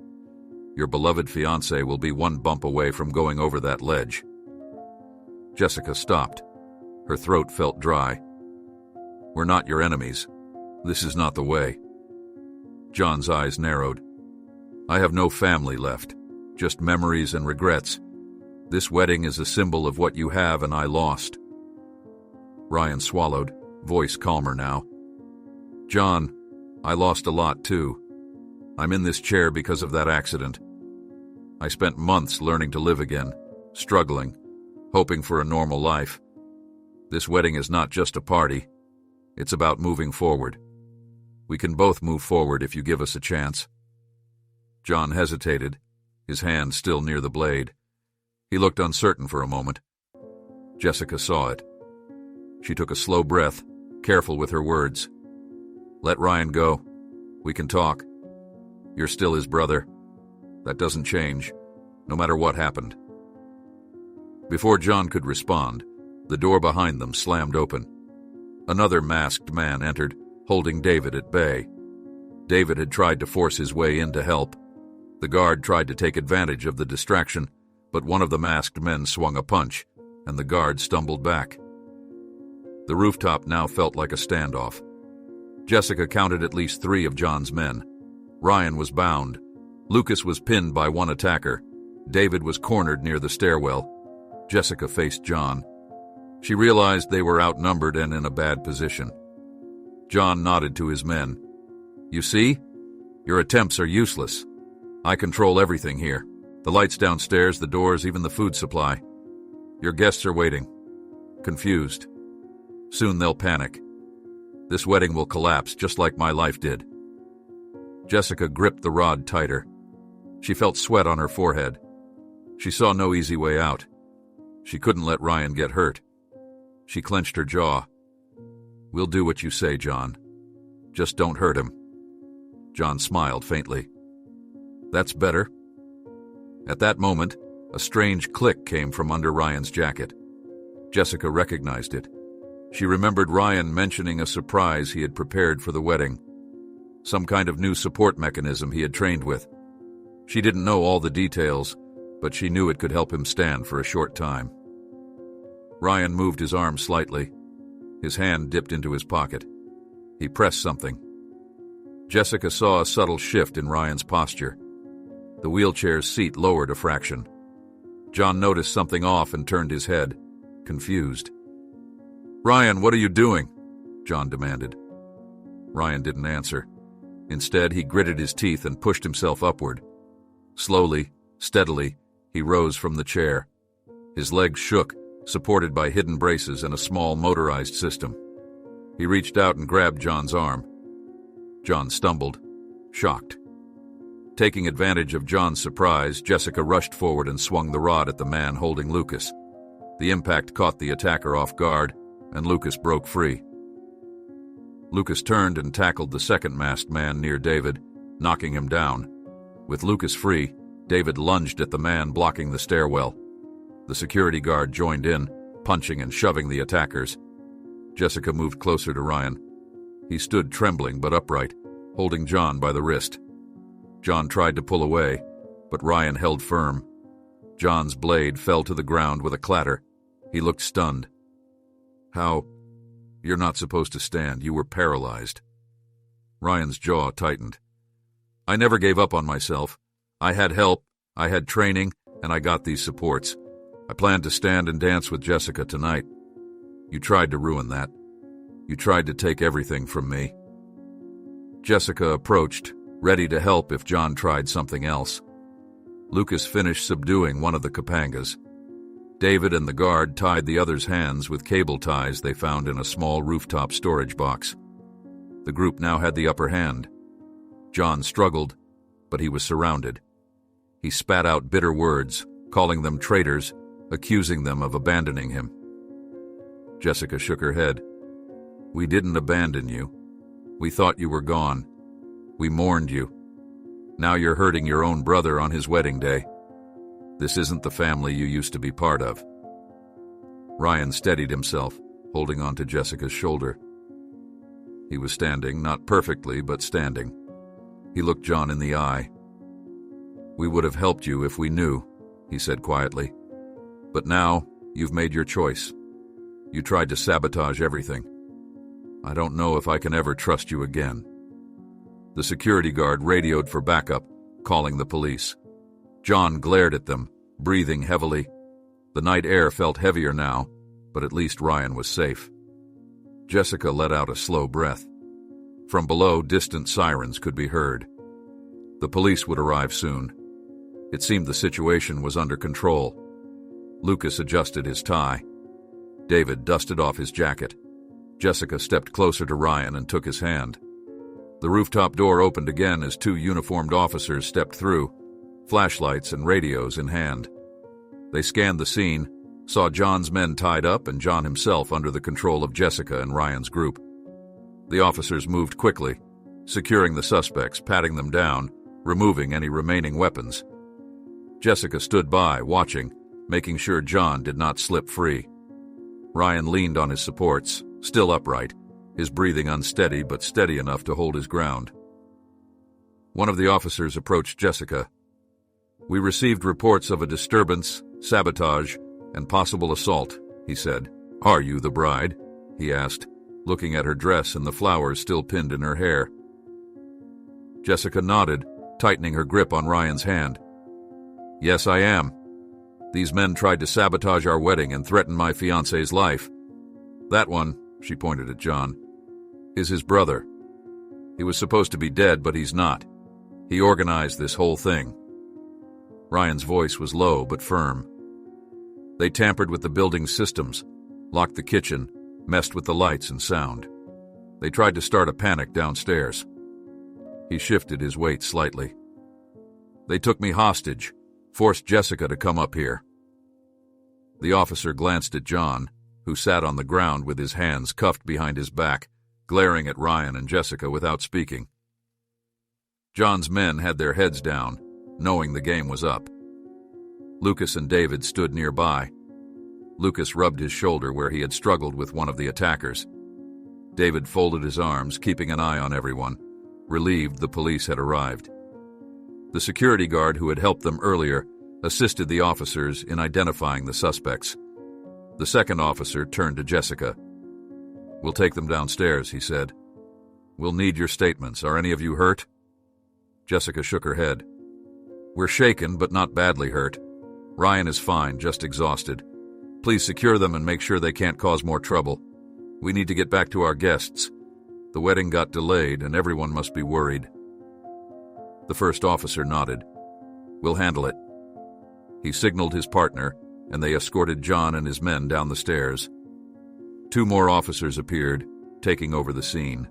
"Your beloved fiancé will be one bump away from going over that ledge." Jessica stopped. Her throat felt dry. "We're not your enemies. This is not the way." John's eyes narrowed. "I have no family left, just memories and regrets. This wedding is a symbol of what you have and I lost." Ryan swallowed, voice calmer now. "John, I lost a lot too. I'm in this chair because of that accident. I spent months learning to live again, struggling, hoping for a normal life. This wedding is not just a party. It's about moving forward. We can both move forward if you give us a chance." John hesitated, his hand still near the blade. He looked uncertain for a moment. Jessica saw it. She took a slow breath, careful with her words. "Let Ryan go. We can talk. You're still his brother. That doesn't change, no matter what happened." Before John could respond, the door behind them slammed open. Another masked man entered, holding David at bay. David had tried to force his way in to help. The guard tried to take advantage of the distraction, but one of the masked men swung a punch, and the guard stumbled back. The rooftop now felt like a standoff. Jessica counted at least 3 of John's men. Ryan was bound. Lucas was pinned by one attacker. David was cornered near the stairwell. Jessica faced John. She realized they were outnumbered and in a bad position. John nodded to his men. "You see? Your attempts are useless. I control everything here. The lights downstairs, the doors, even the food supply. Your guests are waiting. Confused. Soon they'll panic. This wedding will collapse just like my life did." Jessica gripped the rod tighter. She felt sweat on her forehead. She saw no easy way out. She couldn't let Ryan get hurt. She clenched her jaw. "We'll do what you say, John. Just don't hurt him." John smiled faintly. "That's better." At that moment, a strange click came from under Ryan's jacket. Jessica recognized it. She remembered Ryan mentioning a surprise he had prepared for the wedding. Some kind of new support mechanism he had trained with. She didn't know all the details, but she knew it could help him stand for a short time. Ryan moved his arm slightly. His hand dipped into his pocket. He pressed something. Jessica saw a subtle shift in Ryan's posture. The wheelchair's seat lowered a fraction. John noticed something off and turned his head, confused. "Ryan, what are you doing?" John demanded. Ryan didn't answer. Instead, he gritted his teeth and pushed himself upward. Slowly, steadily, he rose from the chair. His legs shook, supported by hidden braces and a small motorized system. He reached out and grabbed John's arm. John stumbled, shocked. Taking advantage of John's surprise, Jessica rushed forward and swung the rod at the man holding Lucas. The impact caught the attacker off guard, and Lucas broke free. Lucas turned and tackled the second masked man near David, knocking him down. With Lucas free, David lunged at the man blocking the stairwell. The security guard joined in, punching and shoving the attackers. Jessica moved closer to Ryan. He stood trembling but upright, holding John by the wrist. John tried to pull away, but Ryan held firm. John's blade fell to the ground with a clatter. He looked stunned. "How? You're not supposed to stand. You were paralyzed." Ryan's jaw tightened. "I never gave up on myself. I had help, I had training, and I got these supports. I planned to stand and dance with Jessica tonight. You tried to ruin that. You tried to take everything from me." Jessica approached, ready to help if John tried something else. Lucas finished subduing one of the Kapangas. David and the guard tied the other's hands with cable ties they found in a small rooftop storage box. The group now had the upper hand. John struggled, but he was surrounded. He spat out bitter words, calling them traitors, accusing them of abandoning him. Jessica shook her head. "We didn't abandon you. We thought you were gone. We mourned you. Now you're hurting your own brother on his wedding day. This isn't the family you used to be part of." Ryan steadied himself, holding onto Jessica's shoulder. He was standing, not perfectly, but standing. He looked John in the eye. "We would have helped you if we knew," he said quietly. "But now, you've made your choice. You tried to sabotage everything. I don't know if I can ever trust you again." The security guard radioed for backup, calling the police. John glared at them, breathing heavily. The night air felt heavier now, but at least Ryan was safe. Jessica let out a slow breath. From below, distant sirens could be heard. The police would arrive soon. It seemed the situation was under control. Lucas adjusted his tie. David dusted off his jacket. Jessica stepped closer to Ryan and took his hand. The rooftop door opened again as two uniformed officers stepped through, flashlights and radios in hand. They scanned the scene, saw John's men tied up and John himself under the control of Jessica and Ryan's group. The officers moved quickly, securing the suspects, patting them down, removing any remaining weapons. Jessica stood by, watching, making sure John did not slip free. Ryan leaned on his supports, still upright, his breathing unsteady but steady enough to hold his ground. One of the officers approached Jessica. "We received reports of a disturbance, sabotage, and possible assault," he said. "Are you the bride?" he asked, looking at her dress and the flowers still pinned in her hair. Jessica nodded, tightening her grip on Ryan's hand. "Yes, I am. These men tried to sabotage our wedding and threaten my fiancé's life. That one," she pointed at John, "is his brother. He was supposed to be dead, but he's not. He organized this whole thing." Ryan's voice was low but firm. "They tampered with the building's systems, locked the kitchen, messed with the lights and sound. They tried to start a panic downstairs." He shifted his weight slightly. "They took me hostage, forced Jessica to come up here." The officer glanced at John, who sat on the ground with his hands cuffed behind his back, glaring at Ryan and Jessica without speaking. John's men had their heads down, knowing the game was up. Lucas and David stood nearby. Lucas rubbed his shoulder where he had struggled with one of the attackers. David folded his arms, keeping an eye on everyone, relieved the police had arrived. The security guard who had helped them earlier assisted the officers in identifying the suspects. The second officer turned to Jessica. "We'll take them downstairs," he said. We'll need your statements. Are any of you hurt?" Jessica shook her head. "We're shaken, but not badly hurt. Ryan is fine, just exhausted. Please secure them and make sure they can't cause more trouble. We need to get back to our guests. The wedding got delayed, and everyone must be worried." The first officer nodded. "We'll handle it." He signaled his partner, and they escorted John and his men down the stairs. 2 more officers appeared, taking over the scene.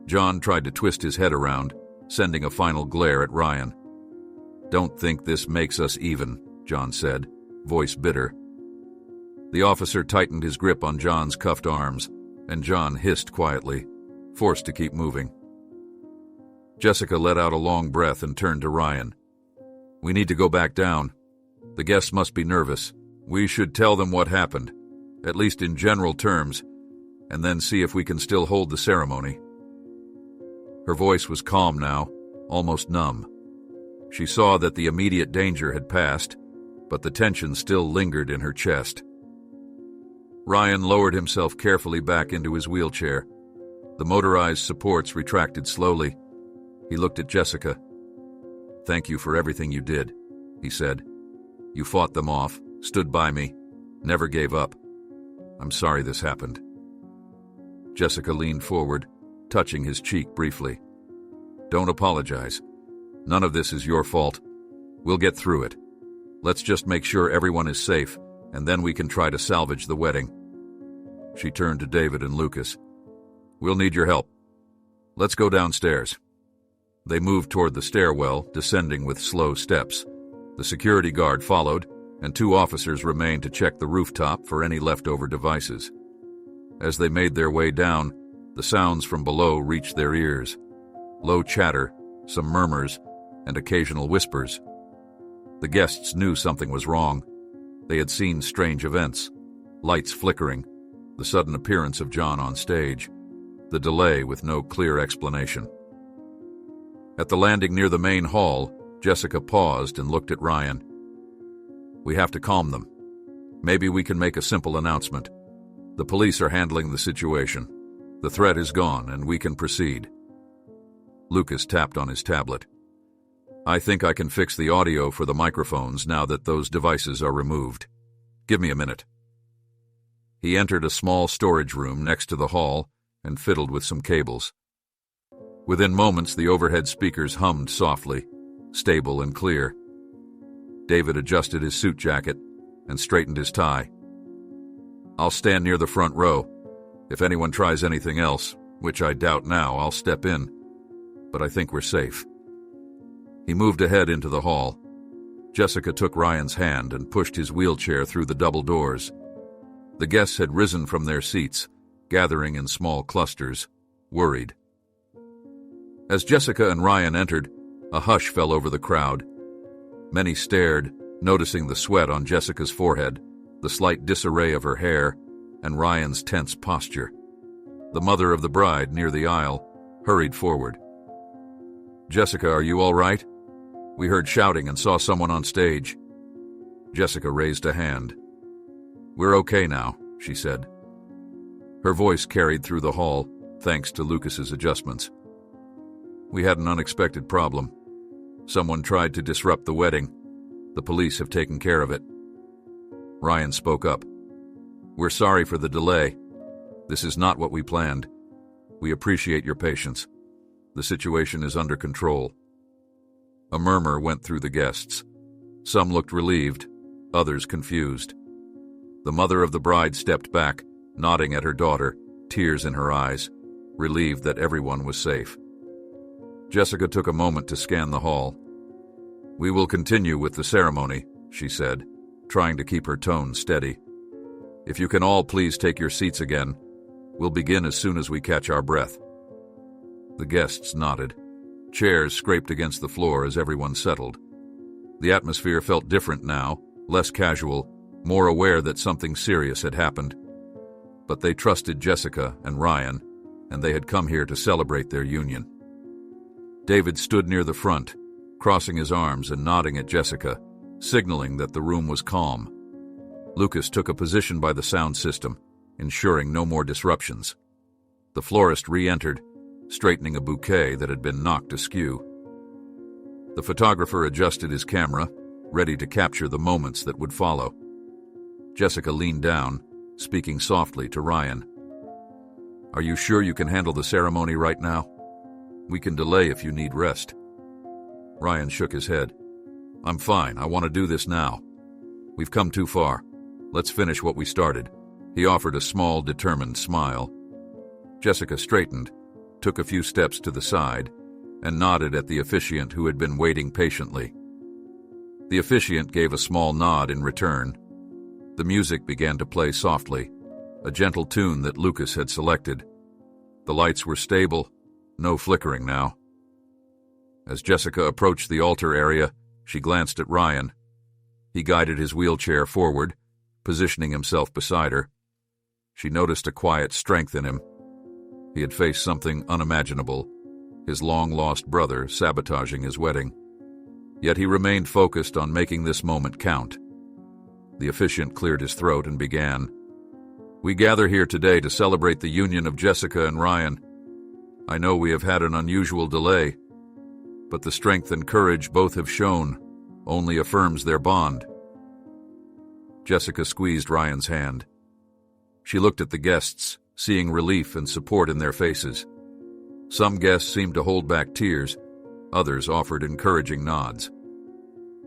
John tried to twist his head around, sending a final glare at Ryan. "Don't think this makes us even," John said, voice bitter. The officer tightened his grip on John's cuffed arms, and John hissed quietly, forced to keep moving. Jessica let out a long breath and turned to Ryan. "We need to go back down. The guests must be nervous. We should tell them what happened, at least in general terms, and then see if we can still hold the ceremony." Her voice was calm now, almost numb. She saw that the immediate danger had passed, but the tension still lingered in her chest. Ryan lowered himself carefully back into his wheelchair. The motorized supports retracted slowly. He looked at Jessica. "Thank you for everything you did," he said. "You fought them off, stood by me, never gave up. I'm sorry this happened." Jessica leaned forward, touching his cheek briefly. "Don't apologize. None of this is your fault. We'll get through it. Let's just make sure everyone is safe, and then we can try to salvage the wedding." She turned to David and Lucas. "We'll need your help. Let's go downstairs." They moved toward the stairwell, descending with slow steps. The security guard followed, and 2 officers remained to check the rooftop for any leftover devices. As they made their way down, the sounds from below reached their ears. Low chatter, some murmurs, and occasional whispers. The guests knew something was wrong. They had seen strange events, lights flickering, the sudden appearance of John on stage, the delay with no clear explanation. At the landing near the main hall, Jessica paused and looked at Ryan. "We have to calm them. Maybe we can make a simple announcement. The police are handling the situation. The threat is gone, and we can proceed." Lucas tapped on his tablet. "I think I can fix the audio for the microphones now that those devices are removed. Give me a minute." He entered a small storage room next to the hall and fiddled with some cables. Within moments, the overhead speakers hummed softly, stable and clear. David adjusted his suit jacket and straightened his tie. "I'll stand near the front row. If anyone tries anything else, which I doubt now, I'll step in. But I think we're safe." He moved ahead into the hall. Jessica took Ryan's hand and pushed his wheelchair through the double doors. The guests had risen from their seats, gathering in small clusters, worried. As Jessica and Ryan entered, a hush fell over the crowd. Many stared, noticing the sweat on Jessica's forehead, the slight disarray of her hair, and Ryan's tense posture. The mother of the bride, near the aisle, hurried forward. "Jessica, are you all right? We heard shouting and saw someone on stage." Jessica raised a hand. "We're okay now," she said. Her voice carried through the hall, thanks to Lucas's adjustments. "We had an unexpected problem. Someone tried to disrupt the wedding. The police have taken care of it." Ryan spoke up. "We're sorry for the delay. This is not what we planned. We appreciate your patience. The situation is under control." A murmur went through the guests. Some looked relieved, others confused. The mother of the bride stepped back, nodding at her daughter, tears in her eyes, relieved that everyone was safe. Jessica took a moment to scan the hall. "We will continue with the ceremony," she said, trying to keep her tone steady. "If you can all please take your seats again, we'll begin as soon as we catch our breath." The guests nodded. Chairs scraped against the floor as everyone settled. The atmosphere felt different now, less casual, more aware that something serious had happened. But they trusted Jessica and Ryan, and they had come here to celebrate their union. David stood near the front, crossing his arms and nodding at Jessica, signaling that the room was calm. Lucas took a position by the sound system, ensuring no more disruptions. The florist re-entered, straightening a bouquet that had been knocked askew. The photographer adjusted his camera, ready to capture the moments that would follow. Jessica leaned down, speaking softly to Ryan. "Are you sure you can handle the ceremony right now? We can delay if you need rest." Ryan shook his head. "I'm fine. I want to do this now. We've come too far. Let's finish what we started." He offered a small, determined smile. Jessica straightened, took a few steps to the side, and nodded at the officiant who had been waiting patiently. The officiant gave a small nod in return. The music began to play softly, a gentle tune that Lucas had selected. The lights were stable, no flickering now. As Jessica approached the altar area, she glanced at Ryan. He guided his wheelchair forward, positioning himself beside her. She noticed a quiet strength in him. He had faced something unimaginable, his long-lost brother sabotaging his wedding. Yet he remained focused on making this moment count. The officiant cleared his throat and began. "We gather here today to celebrate the union of Jessica and Ryan. I know we have had an unusual delay, but the strength and courage both have shown only affirms their bond." Jessica squeezed Ryan's hand. She looked at the guests, seeing relief and support in their faces. Some guests seemed to hold back tears, others offered encouraging nods.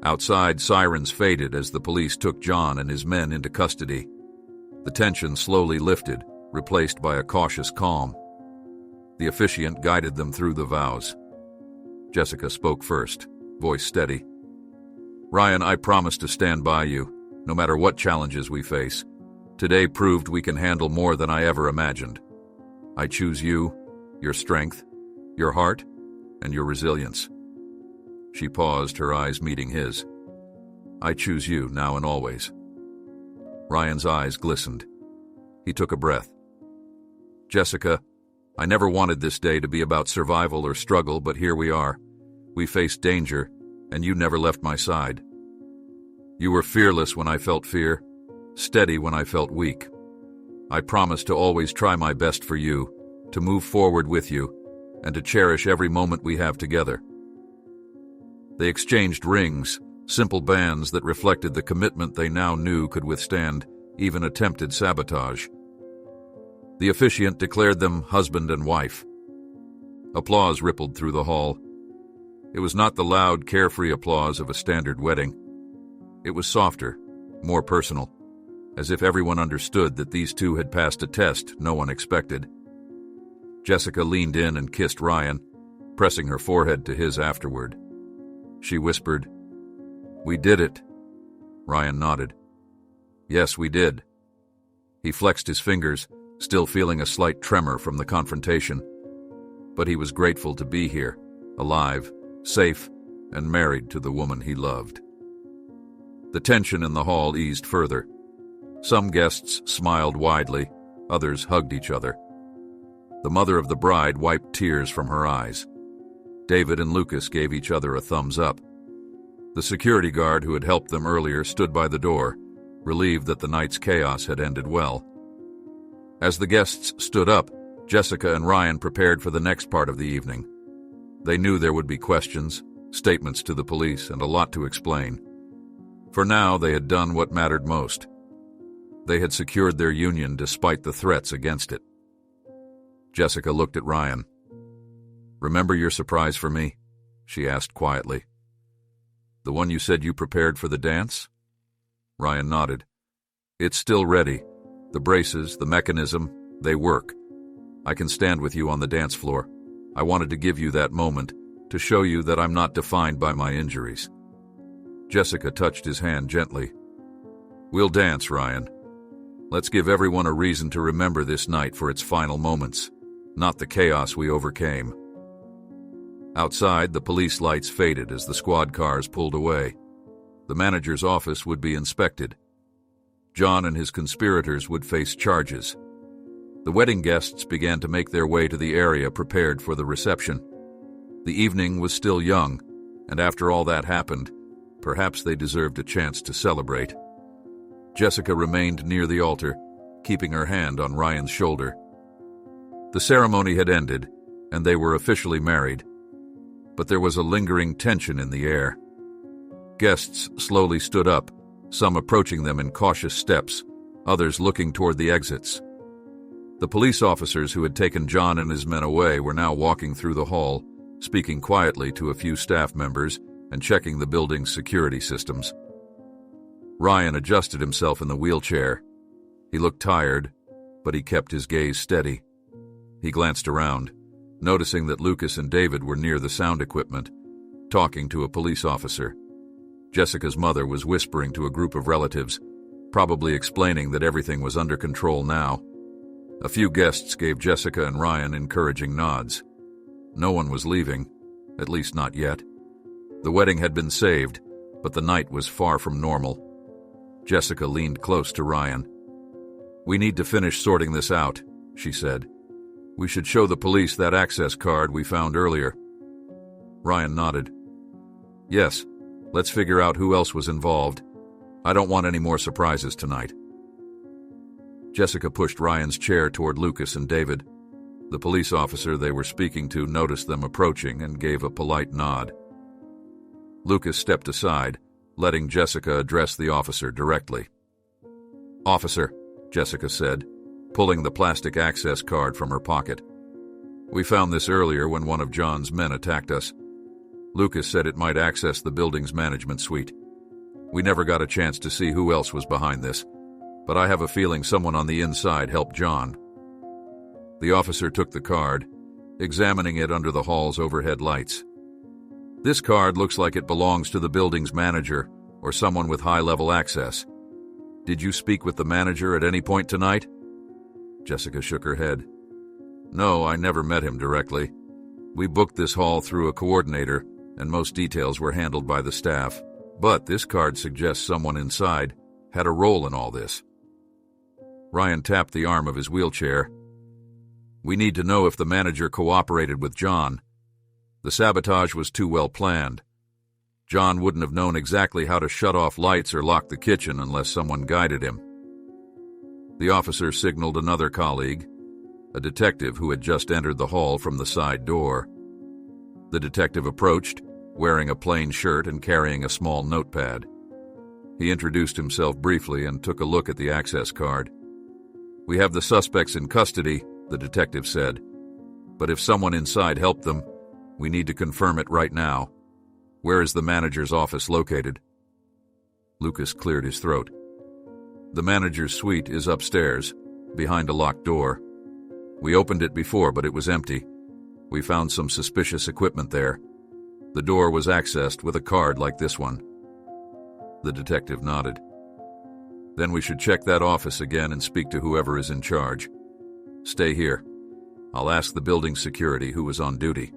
Outside, sirens faded as the police took John and his men into custody. The tension slowly lifted, replaced by a cautious calm. The officiant guided them through the vows. Jessica spoke first, voice steady. "Ryan, I promise to stand by you, no matter what challenges we face. Today proved we can handle more than I ever imagined. I choose you, your strength, your heart, and your resilience." She paused, her eyes meeting his. "I choose you now and always." Ryan's eyes glistened. He took a breath. "Jessica, I never wanted this day to be about survival or struggle, but here we are. We faced danger, and you never left my side. You were fearless when I felt fear, steady when I felt weak. I promise to always try my best for you, to move forward with you, and to cherish every moment we have together." They exchanged rings, simple bands that reflected the commitment they now knew could withstand even attempted sabotage. The officiant declared them husband and wife. Applause rippled through the hall. It was not the loud, carefree applause of a standard wedding. It was softer, more personal, as if everyone understood that these two had passed a test no one expected. Jessica leaned in and kissed Ryan, pressing her forehead to his afterward. She whispered, "We did it." Ryan nodded. "Yes, we did." He flexed his fingers, still feeling a slight tremor from the confrontation. But he was grateful to be here, alive, safe, and married to the woman he loved. The tension in the hall eased further. Some guests smiled widely, others hugged each other. The mother of the bride wiped tears from her eyes. David and Lucas gave each other a thumbs up. The security guard who had helped them earlier stood by the door, relieved that the night's chaos had ended well. As the guests stood up, Jessica and Ryan prepared for the next part of the evening. They knew there would be questions, statements to the police, and a lot to explain. For now, they had done what mattered most. They had secured their union despite the threats against it. Jessica looked at Ryan. "Remember your surprise for me?" she asked quietly. "The one you said you prepared for the dance?" Ryan nodded. "It's still ready. The braces, the mechanism, they work. I can stand with you on the dance floor. I wanted to give you that moment, to show you that I'm not defined by my injuries." Jessica touched his hand gently. "We'll dance, Ryan. Let's give everyone a reason to remember this night for its final moments, not the chaos we overcame." Outside, the police lights faded as the squad cars pulled away. The manager's office would be inspected. John and his conspirators would face charges. The wedding guests began to make their way to the area prepared for the reception. The evening was still young, and after all that happened, perhaps they deserved a chance to celebrate. Jessica remained near the altar, keeping her hand on Ryan's shoulder. The ceremony had ended, and they were officially married. But there was a lingering tension in the air. Guests slowly stood up, some approaching them in cautious steps, others looking toward the exits. The police officers who had taken John and his men away were now walking through the hall, speaking quietly to a few staff members and checking the building's security systems. Ryan adjusted himself in the wheelchair. He looked tired, but he kept his gaze steady. He glanced around, noticing that Lucas and David were near the sound equipment, talking to a police officer. Jessica's mother was whispering to a group of relatives, probably explaining that everything was under control now. A few guests gave Jessica and Ryan encouraging nods. No one was leaving, at least not yet. The wedding had been saved, but the night was far from normal. Jessica leaned close to Ryan. "We need to finish sorting this out," she said. "We should show the police that access card we found earlier." Ryan nodded. "Yes, let's figure out who else was involved. I don't want any more surprises tonight." Jessica pushed Ryan's chair toward Lucas and David. The police officer they were speaking to noticed them approaching and gave a polite nod. Lucas stepped aside, letting Jessica address the officer directly. "Officer," Jessica said, pulling the plastic access card from her pocket. "We found this earlier when one of John's men attacked us. Lucas said it might access the building's management suite. We never got a chance to see who else was behind this, but I have a feeling someone on the inside helped John." The officer took the card, examining it under the hall's overhead lights. "This card looks like it belongs to the building's manager or someone with high-level access. Did you speak with the manager at any point tonight?" Jessica shook her head. "No, I never met him directly. We booked this hall through a coordinator, and most details were handled by the staff. But this card suggests someone inside had a role in all this." Ryan tapped the arm of his wheelchair. "We need to know if the manager cooperated with John. The sabotage was too well planned. John wouldn't have known exactly how to shut off lights or lock the kitchen unless someone guided him." The officer signaled another colleague, a detective who had just entered the hall from the side door. The detective approached, wearing a plain shirt and carrying a small notepad. He introduced himself briefly and took a look at the access card. "We have the suspects in custody," the detective said, "but if someone inside helped them, we need to confirm it right now. Where is the manager's office located?" Lucas cleared his throat. "The manager's suite is upstairs, behind a locked door. We opened it before, but it was empty. We found some suspicious equipment there. The door was accessed with a card like this one." The detective nodded. "Then we should check that office again and speak to whoever is in charge. Stay here. I'll ask the building security who was on duty."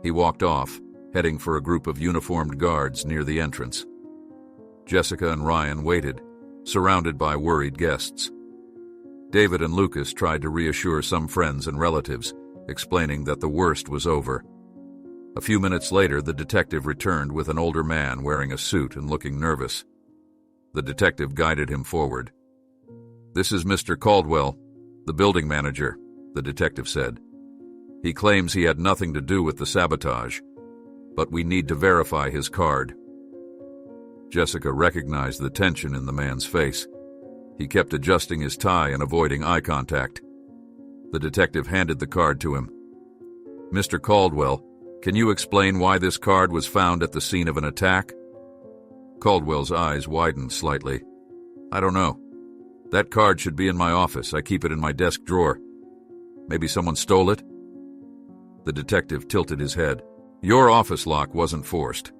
He walked off, heading for a group of uniformed guards near the entrance. Jessica and Ryan waited, surrounded by worried guests. David and Lucas tried to reassure some friends and relatives, explaining that the worst was over. A few minutes later, the detective returned with an older man wearing a suit and looking nervous. The detective guided him forward. "This is Mr. Caldwell, the building manager," the detective said. "He claims he had nothing to do with the sabotage, but we need to verify his card." Jessica recognized the tension in the man's face. He kept adjusting his tie and avoiding eye contact. The detective handed the card to him. "Mr. Caldwell, can you explain why this card was found at the scene of an attack?" Caldwell's eyes widened slightly. "I don't know. That card should be in my office. I keep it in my desk drawer. Maybe someone stole it?" The detective tilted his head. "Your office lock wasn't forced.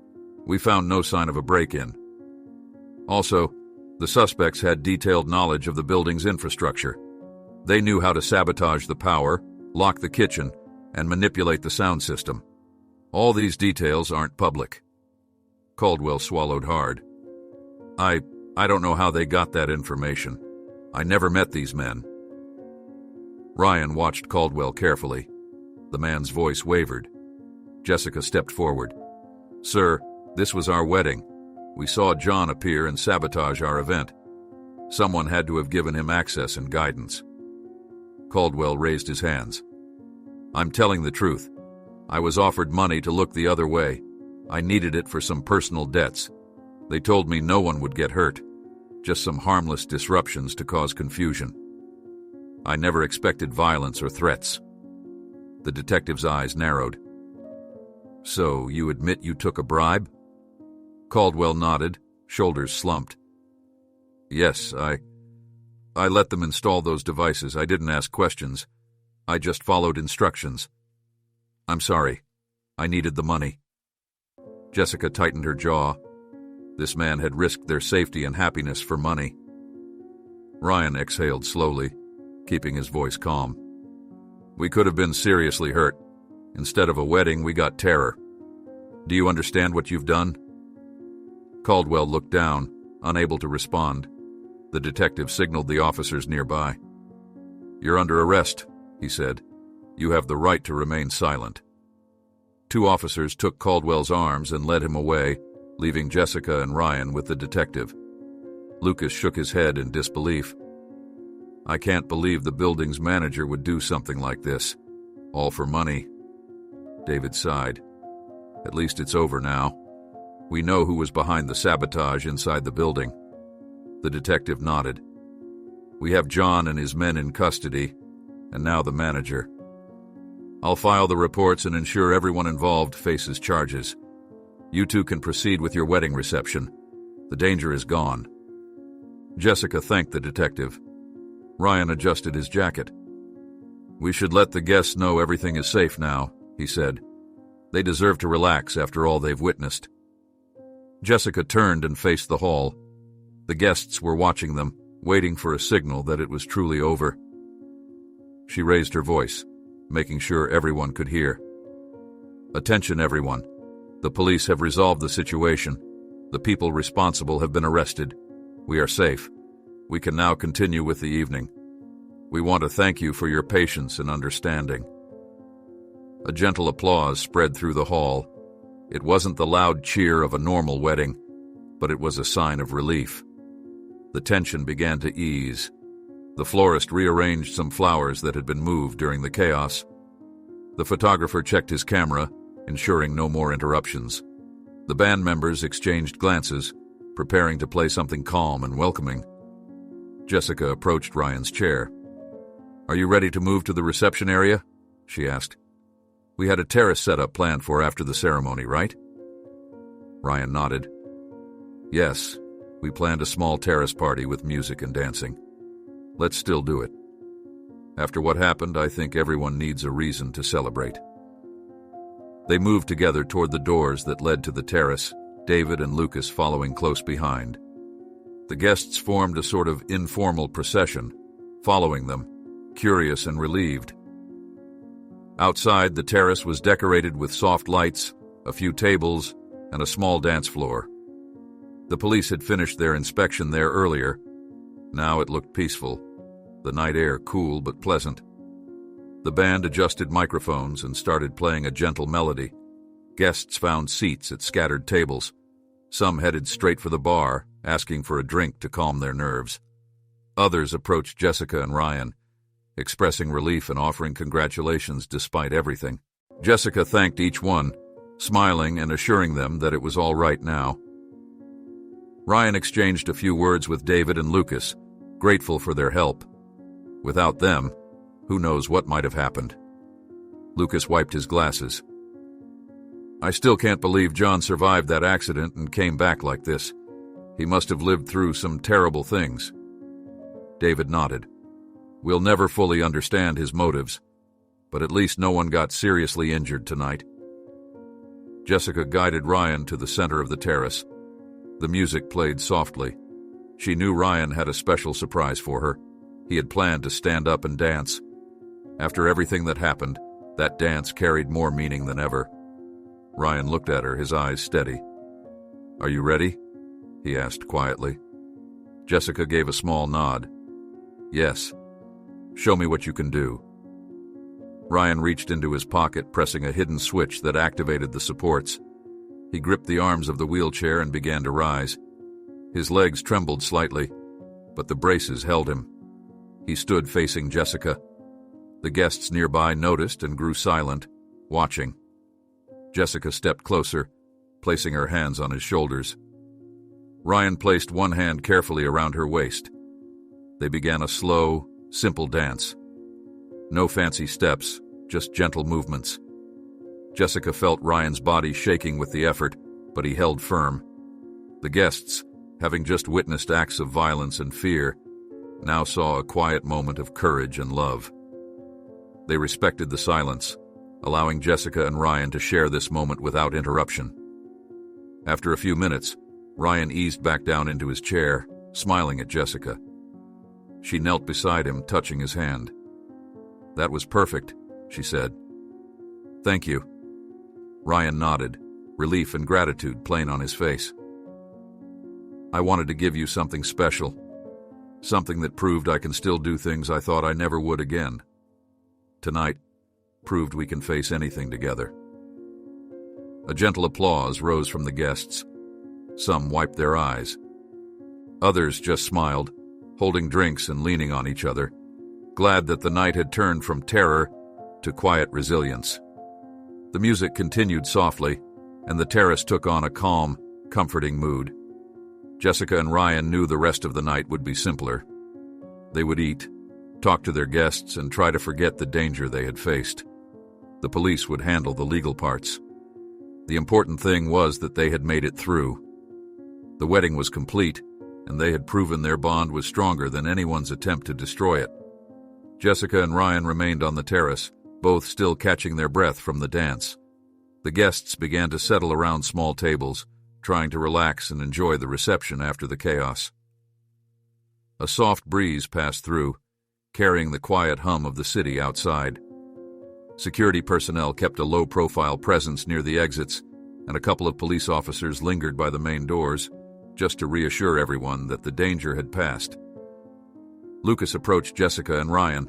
We found no sign of a break-in. Also, the suspects had detailed knowledge of the building's infrastructure. They knew how to sabotage the power, lock the kitchen, and manipulate the sound system. All these details aren't public." Caldwell swallowed hard. I don't know how they got that information. I never met these men." Ryan watched Caldwell carefully. The man's voice wavered. Jessica stepped forward. "Sir, this was our wedding. We saw John appear and sabotage our event. Someone had to have given him access and guidance." Caldwell raised his hands. I'm telling the truth. I was offered money to look the other way. I needed it for some personal debts. They told me no one would get hurt, just some harmless disruptions to cause confusion. I never expected violence or threats. The detective's eyes narrowed. So, you admit you took a bribe? Caldwell nodded, shoulders slumped. Yes, I let them install those devices. I didn't ask questions. I just followed instructions. I'm sorry. I needed the money. Jessica tightened her jaw. This man had risked their safety and happiness for money. Ryan exhaled slowly, keeping his voice calm. We could have been seriously hurt. Instead of a wedding, we got terror. Do you understand what you've done? Caldwell looked down, unable to respond. The detective signaled the officers nearby. You're under arrest, he said. You have the right to remain silent. 2 officers took Caldwell's arms and led him away, leaving Jessica and Ryan with the detective. Lucas shook his head in disbelief. I can't believe the building's manager would do something like this. All for money. David sighed. At least it's over now. We know who was behind the sabotage inside the building. The detective nodded. We have John and his men in custody, and now the manager. I'll file the reports and ensure everyone involved faces charges. You 2 can proceed with your wedding reception. The danger is gone. Jessica thanked the detective. Ryan adjusted his jacket. We should let the guests know everything is safe now, he said. They deserve to relax after all they've witnessed. Jessica turned and faced the hall. The guests were watching them, waiting for a signal that it was truly over. She raised her voice, making sure everyone could hear. Attention, everyone. The police have resolved the situation. The people responsible have been arrested. We are safe. We can now continue with the evening. We want to thank you for your patience and understanding. A gentle applause spread through the hall. It wasn't the loud cheer of a normal wedding, but it was a sign of relief. The tension began to ease. The florist rearranged some flowers that had been moved during the chaos. The photographer checked his camera, ensuring no more interruptions. The band members exchanged glances, preparing to play something calm and welcoming. Jessica approached Ryan's chair. Are you ready to move to the reception area? She asked. We had a terrace setup planned for after the ceremony, right? Ryan nodded. Yes, we planned a small terrace party with music and dancing. Let's still do it. After what happened, I think everyone needs a reason to celebrate. They moved together toward the doors that led to the terrace, David and Lucas following close behind. The guests formed a sort of informal procession, following them, curious and relieved. Outside, the terrace was decorated with soft lights, a few tables, and a small dance floor. The police had finished their inspection there earlier. Now it looked peaceful, the night air cool but pleasant. The band adjusted microphones and started playing a gentle melody. Guests found seats at scattered tables. Some headed straight for the bar, asking for a drink to calm their nerves. Others approached Jessica and Ryan, expressing relief and offering congratulations despite everything. Jessica thanked each one, smiling and assuring them that it was all right now. Ryan exchanged a few words with David and Lucas, grateful for their help. Without them, who knows what might have happened. Lucas wiped his glasses. I still can't believe John survived that accident and came back like this. He must have lived through some terrible things. David nodded. We'll never fully understand his motives, but at least no one got seriously injured tonight. Jessica guided Ryan to the center of the terrace. The music played softly. She knew Ryan had a special surprise for her. He had planned to stand up and dance. After everything that happened, that dance carried more meaning than ever. Ryan looked at her, his eyes steady. Are you ready? He asked quietly. Jessica gave a small nod. Yes. Show me what you can do. Ryan reached into his pocket, pressing a hidden switch that activated the supports. He gripped the arms of the wheelchair and began to rise. His legs trembled slightly, but the braces held him. He stood facing Jessica. The guests nearby noticed and grew silent, watching. Jessica stepped closer, placing her hands on his shoulders. Ryan placed one hand carefully around her waist. They began a slow, simple dance. No fancy steps, just gentle movements. Jessica felt Ryan's body shaking with the effort, but he held firm. The guests, having just witnessed acts of violence and fear, now saw a quiet moment of courage and love. They respected the silence, allowing Jessica and Ryan to share this moment without interruption. After a few minutes, Ryan eased back down into his chair, smiling at Jessica. She knelt beside him, touching his hand. "That was perfect," she said. "Thank you." Ryan nodded, relief and gratitude plain on his face. "I wanted to give you something special, something that proved I can still do things I thought I never would again. Tonight proved we can face anything together." A gentle applause rose from the guests. Some wiped their eyes. Others just smiled, holding drinks and leaning on each other, glad that the night had turned from terror to quiet resilience. The music continued softly, and the terrace took on a calm, comforting mood. Jessica and Ryan knew the rest of the night would be simpler. They would eat, talk to their guests, and try to forget the danger they had faced. The police would handle the legal parts. The important thing was that they had made it through. The wedding was complete, and they had proven their bond was stronger than anyone's attempt to destroy it. Jessica and Ryan remained on the terrace, both still catching their breath from the dance. The guests began to settle around small tables, trying to relax and enjoy the reception after the chaos. A soft breeze passed through, carrying the quiet hum of the city outside. Security personnel kept a low-profile presence near the exits, and a couple of police officers lingered by the main doors, just to reassure everyone that the danger had passed. Lucas approached Jessica and Ryan.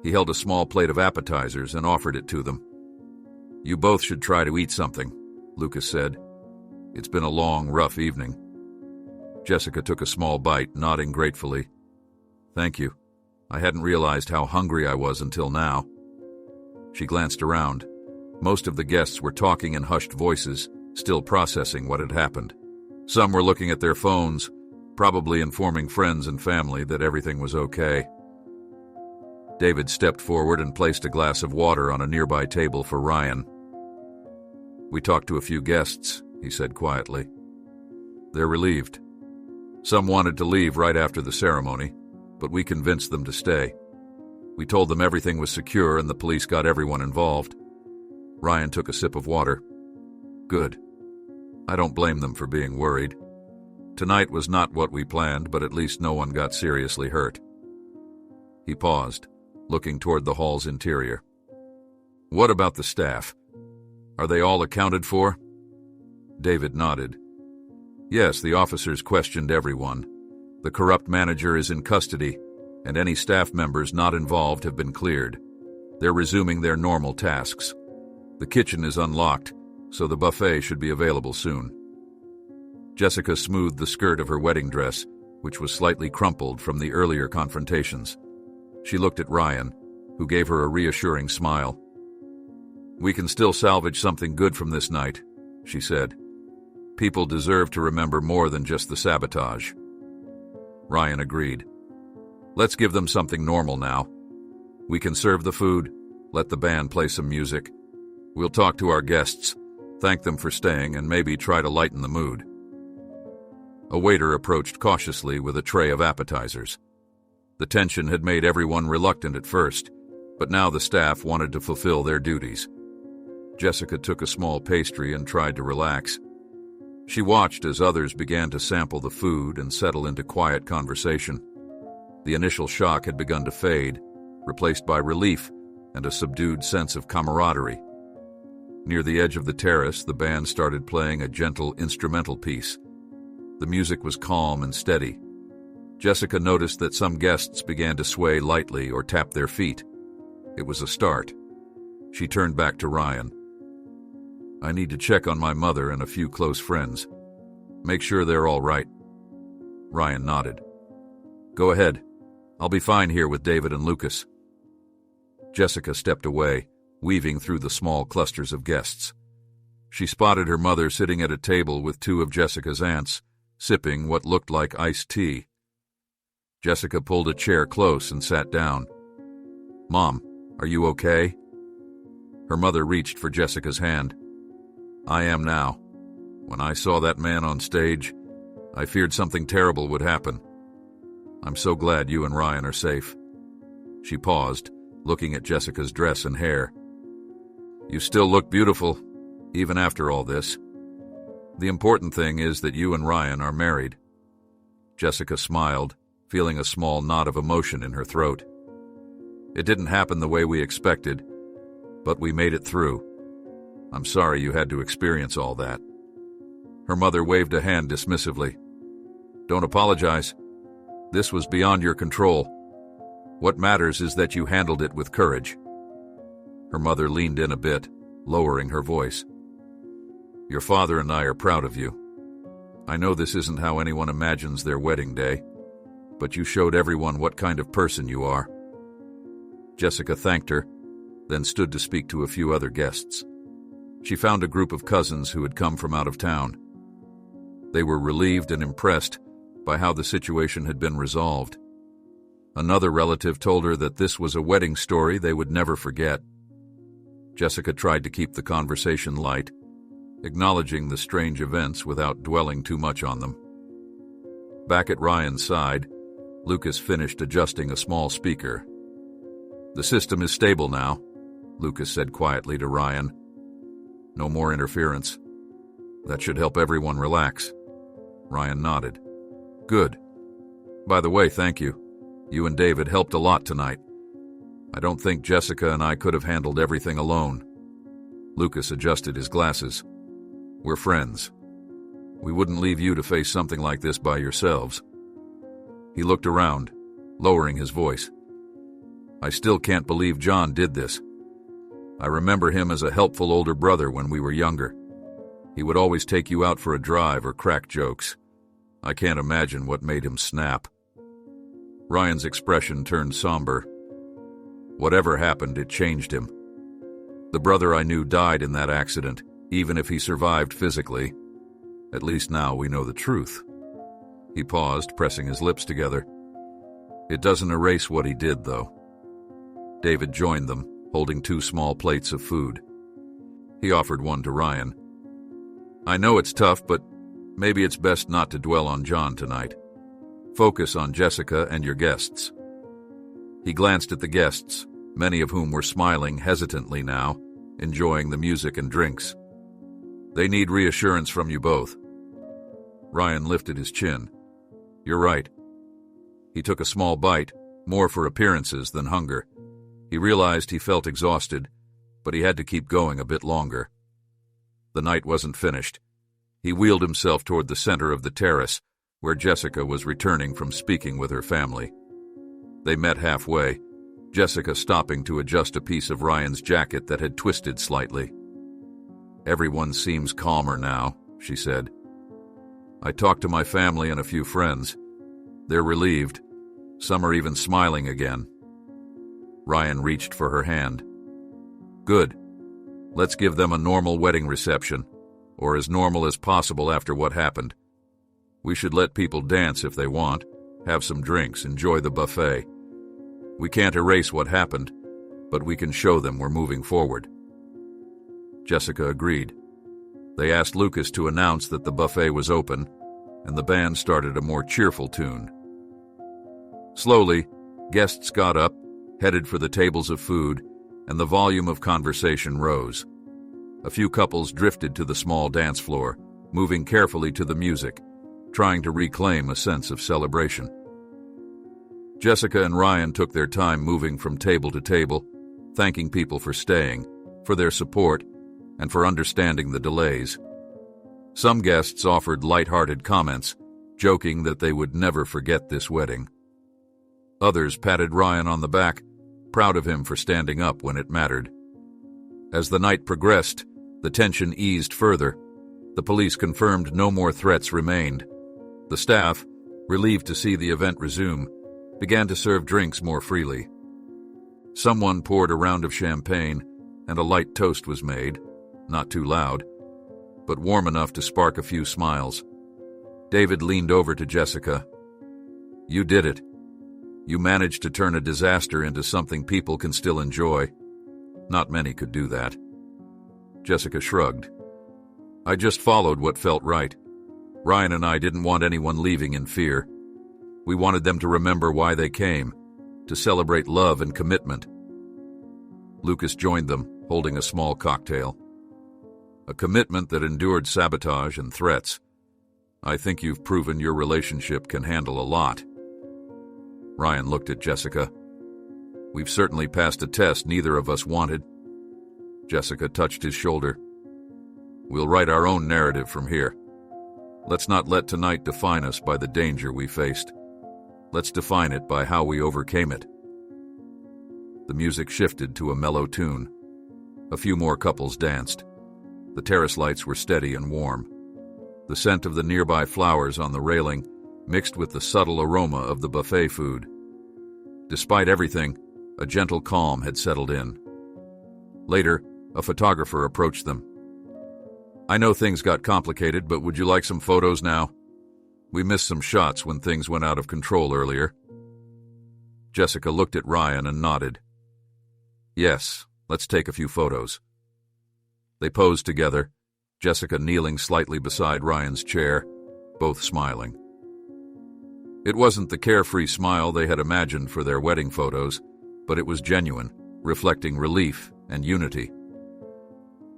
He held a small plate of appetizers and offered it to them. "You both should try to eat something," Lucas said. "It's been a long, rough evening." Jessica took a small bite, nodding gratefully. "Thank you. I hadn't realized how hungry I was until now." She glanced around. Most of the guests were talking in hushed voices, still processing what had happened. Some were looking at their phones, probably informing friends and family that everything was okay. David stepped forward and placed a glass of water on a nearby table for Ryan. "We talked to a few guests," he said quietly. "They're relieved. Some wanted to leave right after the ceremony, but we convinced them to stay. We told them everything was secure and the police got everyone involved." Ryan took a sip of water. "Good. I don't blame them for being worried. Tonight was not what we planned, but at least no one got seriously hurt." He paused, looking toward the hall's interior. "What about the staff? Are they all accounted for?" David nodded. "Yes, the officers questioned everyone. The corrupt manager is in custody, and any staff members not involved have been cleared. They're resuming their normal tasks. The kitchen is unlocked, so the buffet should be available soon." Jessica smoothed the skirt of her wedding dress, which was slightly crumpled from the earlier confrontations. She looked at Ryan, who gave her a reassuring smile. "We can still salvage something good from this night," she said. "People deserve to remember more than just the sabotage." Ryan agreed. "Let's give them something normal now. We can serve the food, let the band play some music. We'll talk to our guests, thank them for staying, and maybe try to lighten the mood." A waiter approached cautiously with a tray of appetizers. The tension had made everyone reluctant at first, but now the staff wanted to fulfill their duties. Jessica took a small pastry and tried to relax. She watched as others began to sample the food and settle into quiet conversation. The initial shock had begun to fade, replaced by relief and a subdued sense of camaraderie. Near the edge of the terrace, the band started playing a gentle instrumental piece. The music was calm and steady. Jessica noticed that some guests began to sway lightly or tap their feet. It was a start. She turned back to Ryan. "I need to check on my mother and a few close friends. Make sure they're all right." Ryan nodded. "Go ahead. I'll be fine here with David and Lucas." Jessica stepped away, weaving through the small clusters of guests. She spotted her mother sitting at a table with two of Jessica's aunts, sipping what looked like iced tea. Jessica pulled a chair close and sat down. "Mom, are you okay?" Her mother reached for Jessica's hand. "I am now. When I saw that man on stage, I feared something terrible would happen. I'm so glad you and Ryan are safe." She paused, looking at Jessica's dress and hair. "You still look beautiful, even after all this. The important thing is that you and Ryan are married." Jessica smiled, feeling a small knot of emotion in her throat. "It didn't happen the way we expected, but we made it through. I'm sorry you had to experience all that." Her mother waved a hand dismissively. "Don't apologize. This was beyond your control. What matters is that you handled it with courage." Her mother leaned in a bit, lowering her voice. "Your father and I are proud of you. I know this isn't how anyone imagines their wedding day, but you showed everyone what kind of person you are." Jessica thanked her, then stood to speak to a few other guests. She found a group of cousins who had come from out of town. They were relieved and impressed by how the situation had been resolved. Another relative told her that this was a wedding story they would never forget. Jessica tried to keep the conversation light, acknowledging the strange events without dwelling too much on them. Back at Ryan's side, Lucas finished adjusting a small speaker. "The system is stable now," Lucas said quietly to Ryan. "No more interference. That should help everyone relax." Ryan nodded. "Good. By the way, thank you. You and David helped a lot tonight. I don't think Jessica and I could have handled everything alone." Lucas adjusted his glasses. "We're friends. We wouldn't leave you to face something like this by yourselves." He looked around, lowering his voice. "I still can't believe John did this. I remember him as a helpful older brother when we were younger. He would always take you out for a drive or crack jokes. I can't imagine what made him snap." Ryan's expression turned somber. "Whatever happened, it changed him. The brother I knew died in that accident, even if he survived physically. At least now we know the truth." He paused, pressing his lips together. "It doesn't erase what he did, though." David joined them, holding 2 small plates of food. He offered one to Ryan. "I know it's tough, but maybe it's best not to dwell on John tonight. Focus on Jessica and your guests." He glanced at the guests, many of whom were smiling hesitantly now, enjoying the music and drinks. "They need reassurance from you both." Ryan lifted his chin. "You're right." He took a small bite, more for appearances than hunger. He realized he felt exhausted, but he had to keep going a bit longer. The night wasn't finished. He wheeled himself toward the center of the terrace, where Jessica was returning from speaking with her family. They met halfway, Jessica stopping to adjust a piece of Ryan's jacket that had twisted slightly. "Everyone seems calmer now," she said. "I talked to my family and a few friends. They're relieved. Some are even smiling again." Ryan reached for her hand. "Good. Let's give them a normal wedding reception, or as normal as possible after what happened. We should let people dance if they want, have some drinks, enjoy the buffet. We can't erase what happened, but we can show them we're moving forward." Jessica agreed. They asked Lucas to announce that the buffet was open, and the band started a more cheerful tune. Slowly, guests got up, headed for the tables of food, and the volume of conversation rose. A few couples drifted to the small dance floor, moving carefully to the music, trying to reclaim a sense of celebration. Jessica and Ryan took their time moving from table to table, thanking people for staying, for their support, and for understanding the delays. Some guests offered light-hearted comments, joking that they would never forget this wedding. Others patted Ryan on the back, proud of him for standing up when it mattered. As the night progressed, the tension eased further. The police confirmed no more threats remained. The staff, relieved to see the event resume, began to serve drinks more freely. Someone poured a round of champagne, and a light toast was made, not too loud, but warm enough to spark a few smiles. David leaned over to Jessica. "You did it. You managed to turn a disaster into something people can still enjoy. Not many could do that." Jessica shrugged. "I just followed what felt right. Ryan and I didn't want anyone leaving in fear. We wanted them to remember why they came, to celebrate love and commitment." Lucas joined them, holding a small cocktail. "A commitment that endured sabotage and threats. I think you've proven your relationship can handle a lot." Ryan looked at Jessica. "We've certainly passed a test neither of us wanted." Jessica touched his shoulder. "We'll write our own narrative from here. Let's not let tonight define us by the danger we faced. Let's define it by how we overcame it." The music shifted to a mellow tune. A few more couples danced. The terrace lights were steady and warm. The scent of the nearby flowers on the railing mixed with the subtle aroma of the buffet food. Despite everything, a gentle calm had settled in. Later, a photographer approached them. "I know things got complicated, but would you like some photos now? We missed some shots when things went out of control earlier." Jessica looked at Ryan and nodded. "Yes, let's take a few photos." They posed together, Jessica kneeling slightly beside Ryan's chair, both smiling. It wasn't the carefree smile they had imagined for their wedding photos, but it was genuine, reflecting relief and unity.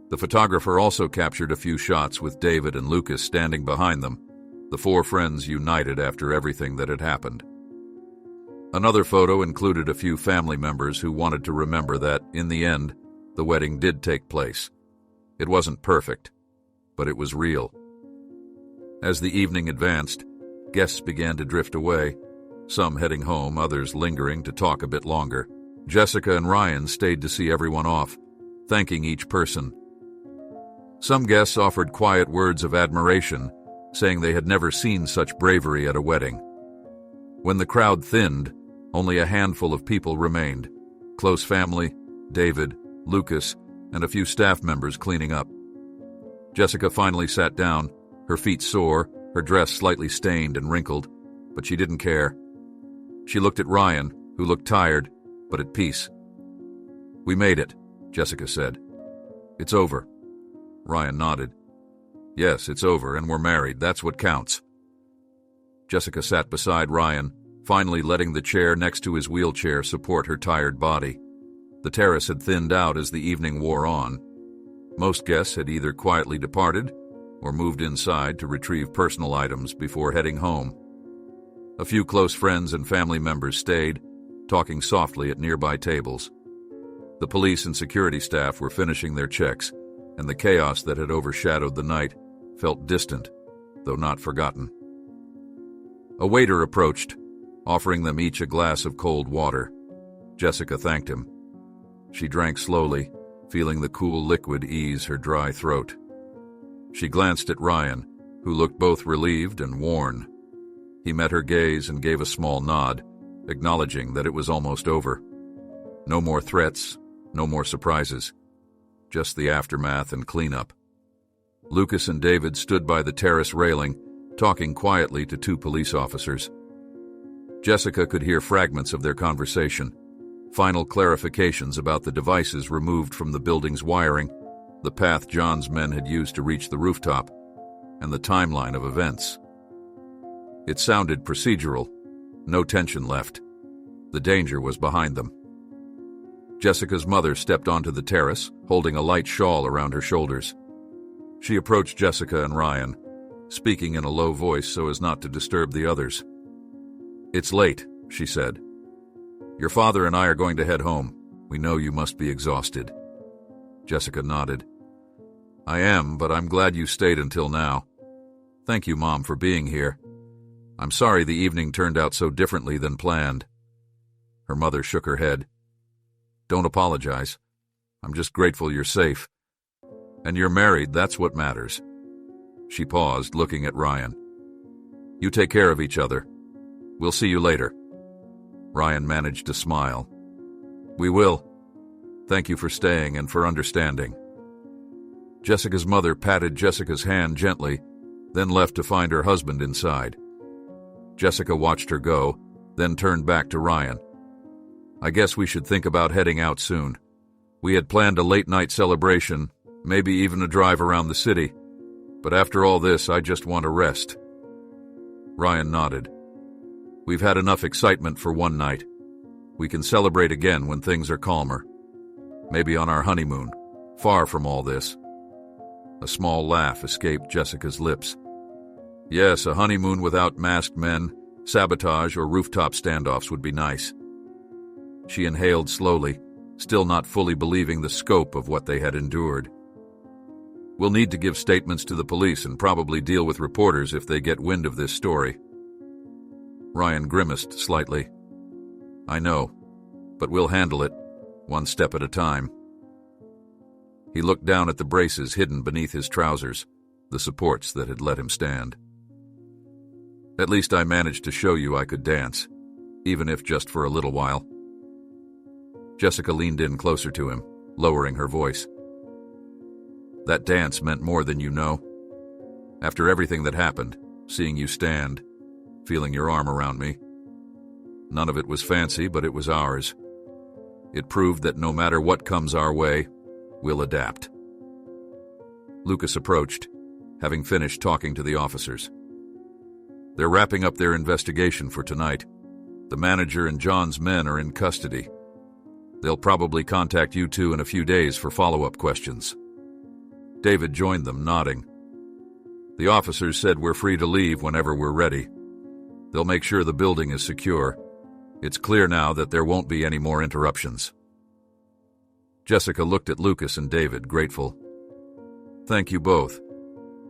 The photographer also captured a few shots with David and Lucas standing behind them, the four friends united after everything that had happened. Another photo included a few family members who wanted to remember that, in the end, the wedding did take place. It wasn't perfect, but it was real. As the evening advanced, guests began to drift away, some heading home, others lingering to talk a bit longer. Jessica and Ryan stayed to see everyone off, thanking each person. Some guests offered quiet words of admiration, saying they had never seen such bravery at a wedding. When the crowd thinned, only a handful of people remained: close family, David, Lucas, and a few staff members cleaning up. Jessica finally sat down, her feet sore, her dress slightly stained and wrinkled, but she didn't care. She looked at Ryan, who looked tired, but at peace. "We made it," Jessica said. "It's over." Ryan nodded. "Yes, it's over, and we're married. That's what counts." Jessica sat beside Ryan, finally letting the chair next to his wheelchair support her tired body. The terrace had thinned out as the evening wore on. Most guests had either quietly departed or moved inside to retrieve personal items before heading home. A few close friends and family members stayed, talking softly at nearby tables. The police and security staff were finishing their checks, and the chaos that had overshadowed the night felt distant, though not forgotten. A waiter approached, offering them each a glass of cold water. Jessica thanked him. She drank slowly, feeling the cool liquid ease her dry throat. She glanced at Ryan, who looked both relieved and worn. He met her gaze and gave a small nod, acknowledging that it was almost over. No more threats, no more surprises. Just the aftermath and cleanup. Lucas and David stood by the terrace railing, talking quietly to two police officers. Jessica could hear fragments of their conversation, final clarifications about the devices removed from the building's wiring, the path John's men had used to reach the rooftop, and the timeline of events. It sounded procedural, no tension left. The danger was behind them. Jessica's mother stepped onto the terrace, holding a light shawl around her shoulders. She approached Jessica and Ryan, speaking in a low voice so as not to disturb the others. "It's late," she said. "Your father and I are going to head home. We know you must be exhausted." Jessica nodded. "I am, but I'm glad you stayed until now. Thank you, Mom, for being here. I'm sorry the evening turned out so differently than planned." Her mother shook her head. "Don't apologize. I'm just grateful you're safe. And you're married, that's what matters." She paused, looking at Ryan. "You take care of each other. We'll see you later." Ryan managed to smile. We will. Thank you for staying and for understanding. Jessica's mother patted Jessica's hand gently, then left to find her husband inside. Jessica watched her go, then turned back to Ryan. I guess we should think about heading out soon. We had planned a late-night celebration, maybe even a drive around the city, but after all this, I just want to rest. Ryan nodded. We've had enough excitement for one night. We can celebrate again when things are calmer. Maybe on our honeymoon, far from all this. A small laugh escaped Jessica's lips. Yes, a honeymoon without masked men, sabotage, or rooftop standoffs would be nice. She inhaled slowly, still not fully believing the scope of what they had endured. We'll need to give statements to the police and probably deal with reporters if they get wind of this story. Ryan grimaced slightly. I know, but we'll handle it, one step at a time. He looked down at the braces hidden beneath his trousers, the supports that had let him stand. At least I managed to show you I could dance, even if just for a little while. Jessica leaned in closer to him, lowering her voice. That dance meant more than you know. After everything that happened, seeing you stand, feeling your arm around me, none of it was fancy, but it was ours. It proved that no matter what comes our way, we'll adapt. Lucas approached, having finished talking to the officers. They're wrapping up their investigation for tonight. The manager and John's men are in custody. They'll probably contact you two in a few days for follow-up questions. David joined them, nodding. The officers said we're free to leave whenever we're ready. They'll make sure the building is secure. It's clear now that there won't be any more interruptions. Jessica looked at Lucas and David, grateful. Thank you both.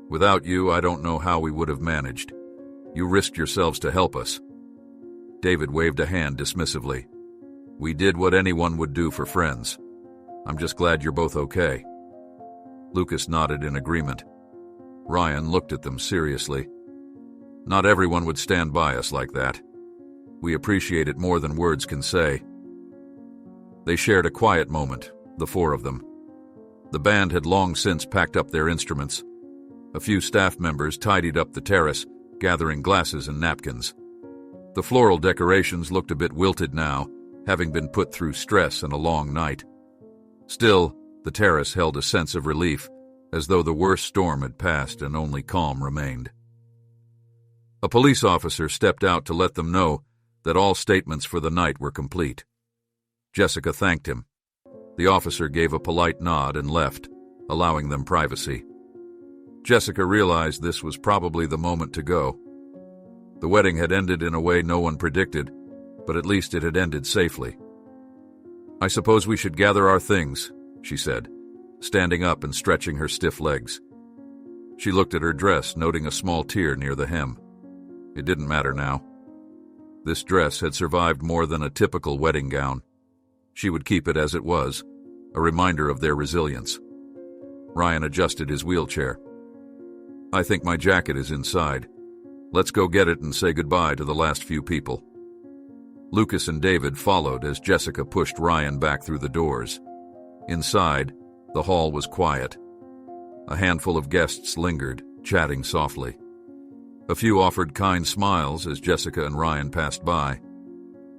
Without you, I don't know how we would have managed. You risked yourselves to help us. David waved a hand dismissively. We did what anyone would do for friends. I'm just glad you're both okay. Lucas nodded in agreement. Ryan looked at them seriously. Not everyone would stand by us like that. We appreciate it more than words can say. They shared a quiet moment, the four of them. The band had long since packed up their instruments. A few staff members tidied up the terrace, gathering glasses and napkins. The floral decorations looked a bit wilted now, having been put through stress and a long night. Still, the terrace held a sense of relief, as though the worst storm had passed and only calm remained. A police officer stepped out to let them know that all statements for the night were complete. Jessica thanked him. The officer gave a polite nod and left, allowing them privacy. Jessica realized this was probably the moment to go. The wedding had ended in a way no one predicted, but at least it had ended safely. I suppose we should gather our things, she said, standing up and stretching her stiff legs. She looked at her dress, noting a small tear near the hem. It didn't matter now. This dress had survived more than a typical wedding gown. She would keep it as it was, a reminder of their resilience. Ryan adjusted his wheelchair. I think my jacket is inside. Let's go get it and say goodbye to the last few people. Lucas and David followed as Jessica pushed Ryan back through the doors. Inside, the hall was quiet. A handful of guests lingered, chatting softly. A few offered kind smiles as Jessica and Ryan passed by.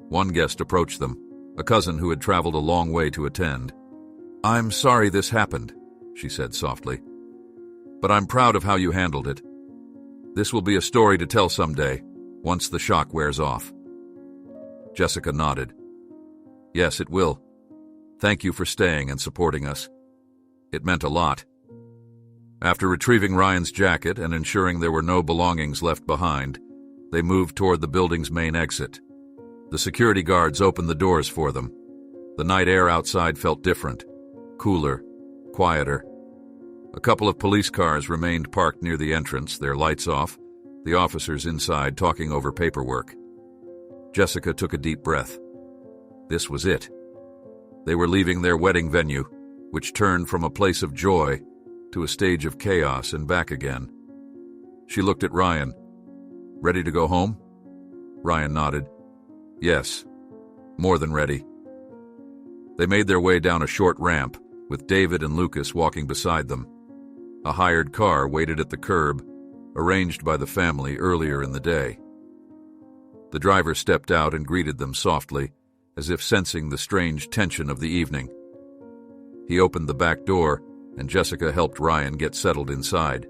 One guest approached them, a cousin who had traveled a long way to attend. I'm sorry this happened, she said softly. But I'm proud of how you handled it. This will be a story to tell someday, once the shock wears off. Jessica nodded. Yes, it will. Thank you for staying and supporting us. It meant a lot. After retrieving Ryan's jacket and ensuring there were no belongings left behind, they moved toward the building's main exit. The security guards opened the doors for them. The night air outside felt different, cooler, quieter. A couple of police cars remained parked near the entrance, their lights off, the officers inside talking over paperwork. Jessica took a deep breath. This was it. They were leaving their wedding venue, which turned from a place of joy to a stage of chaos and back again. She looked at Ryan. Ready to go home? Ryan nodded. Yes, more than ready. They made their way down a short ramp, with David and Lucas walking beside them. A hired car waited at the curb, arranged by the family earlier in the day. The driver stepped out and greeted them softly, as if sensing the strange tension of the evening. He opened the back door, and Jessica helped Ryan get settled inside.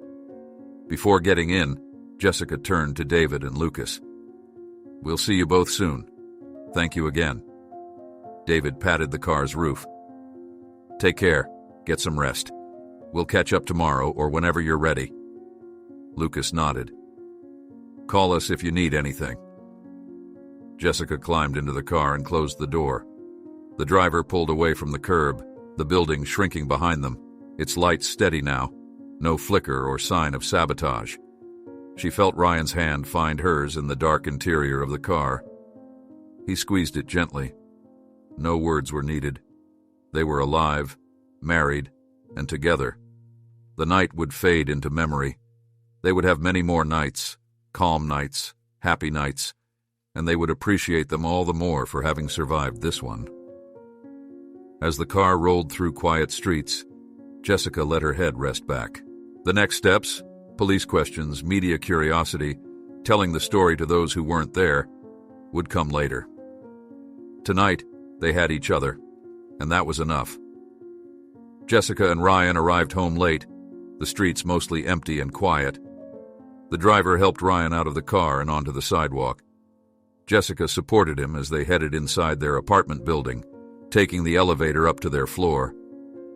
Before getting in, Jessica turned to David and Lucas. "We'll see you both soon. Thank you again." David patted the car's roof. "Take care. Get some rest. We'll catch up tomorrow or whenever you're ready." Lucas nodded. "Call us if you need anything." Jessica climbed into the car and closed the door. The driver pulled away from the curb, the building shrinking behind them, its lights steady now, no flicker or sign of sabotage. She felt Ryan's hand find hers in the dark interior of the car. He squeezed it gently. No words were needed. They were alive, married, and together. The night would fade into memory. They would have many more nights, calm nights, happy nights, and they would appreciate them all the more for having survived this one. As the car rolled through quiet streets, Jessica let her head rest back. The next steps, police questions, media curiosity, telling the story to those who weren't there, would come later. Tonight, they had each other, and that was enough. Jessica and Ryan arrived home late, the streets mostly empty and quiet. The driver helped Ryan out of the car and onto the sidewalk. Jessica supported him as they headed inside their apartment building, taking the elevator up to their floor.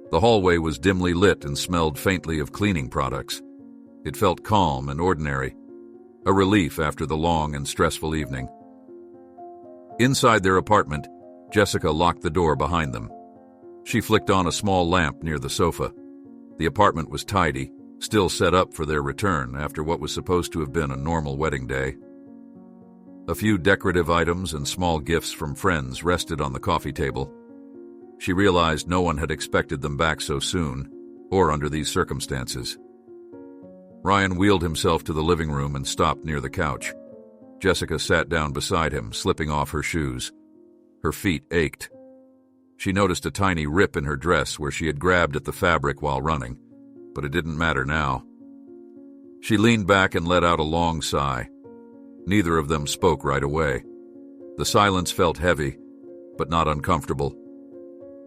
The hallway was dimly lit and smelled faintly of cleaning products. It felt calm and ordinary, a relief after the long and stressful evening. Inside their apartment, Jessica locked the door behind them. She flicked on a small lamp near the sofa. The apartment was tidy, still set up for their return after what was supposed to have been a normal wedding day. A few decorative items and small gifts from friends rested on the coffee table. She realized no one had expected them back so soon, or under these circumstances. Ryan wheeled himself to the living room and stopped near the couch. Jessica sat down beside him, slipping off her shoes. Her feet ached. She noticed a tiny rip in her dress where she had grabbed at the fabric while running, but it didn't matter now. She leaned back and let out a long sigh. Neither of them spoke right away. The silence felt heavy, but not uncomfortable.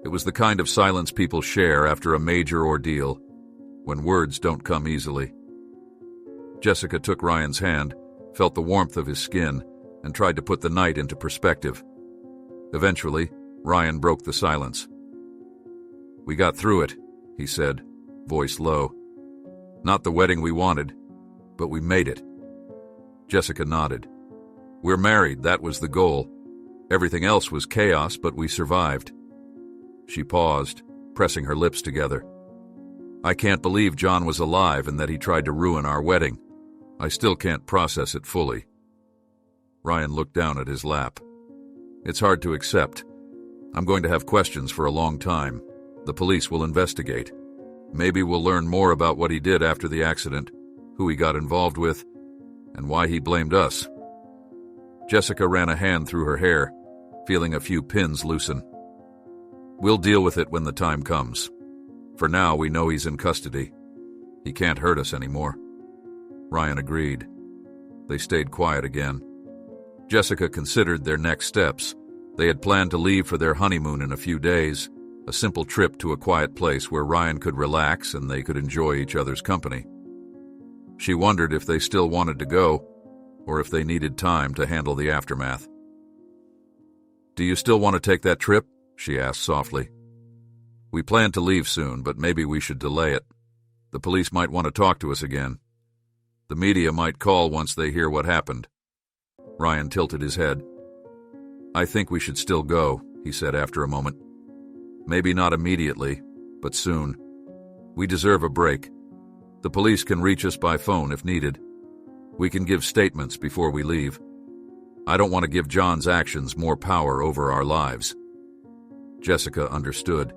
It was the kind of silence people share after a major ordeal, when words don't come easily. Jessica took Ryan's hand, felt the warmth of his skin, and tried to put the night into perspective. Eventually, Ryan broke the silence. "We got through it," he said, voice low. "Not the wedding we wanted, but we made it." Jessica nodded. "We're married, that was the goal. Everything else was chaos, but we survived." She paused, pressing her lips together. "I can't believe John was alive and that he tried to ruin our wedding. I still can't process it fully." Ryan looked down at his lap. "It's hard to accept. I'm going to have questions for a long time. The police will investigate. Maybe we'll learn more about what he did after the accident, who he got involved with, and why he blamed us." Jessica ran a hand through her hair, feeling a few pins loosen. "We'll deal with it when the time comes. For now, we know he's in custody. He can't hurt us anymore." Ryan agreed. They stayed quiet again. Jessica considered their next steps. They had planned to leave for their honeymoon in a few days, a simple trip to a quiet place where Ryan could relax and they could enjoy each other's company. She wondered if they still wanted to go, or if they needed time to handle the aftermath. "Do you still want to take that trip?" she asked softly. "We plan to leave soon, but maybe we should delay it. The police might want to talk to us again. The media might call once they hear what happened." Ryan tilted his head. "I think we should still go," he said after a moment. "Maybe not immediately, but soon. We deserve a break. The police can reach us by phone if needed. We can give statements before we leave. I don't want to give John's actions more power over our lives." Jessica understood.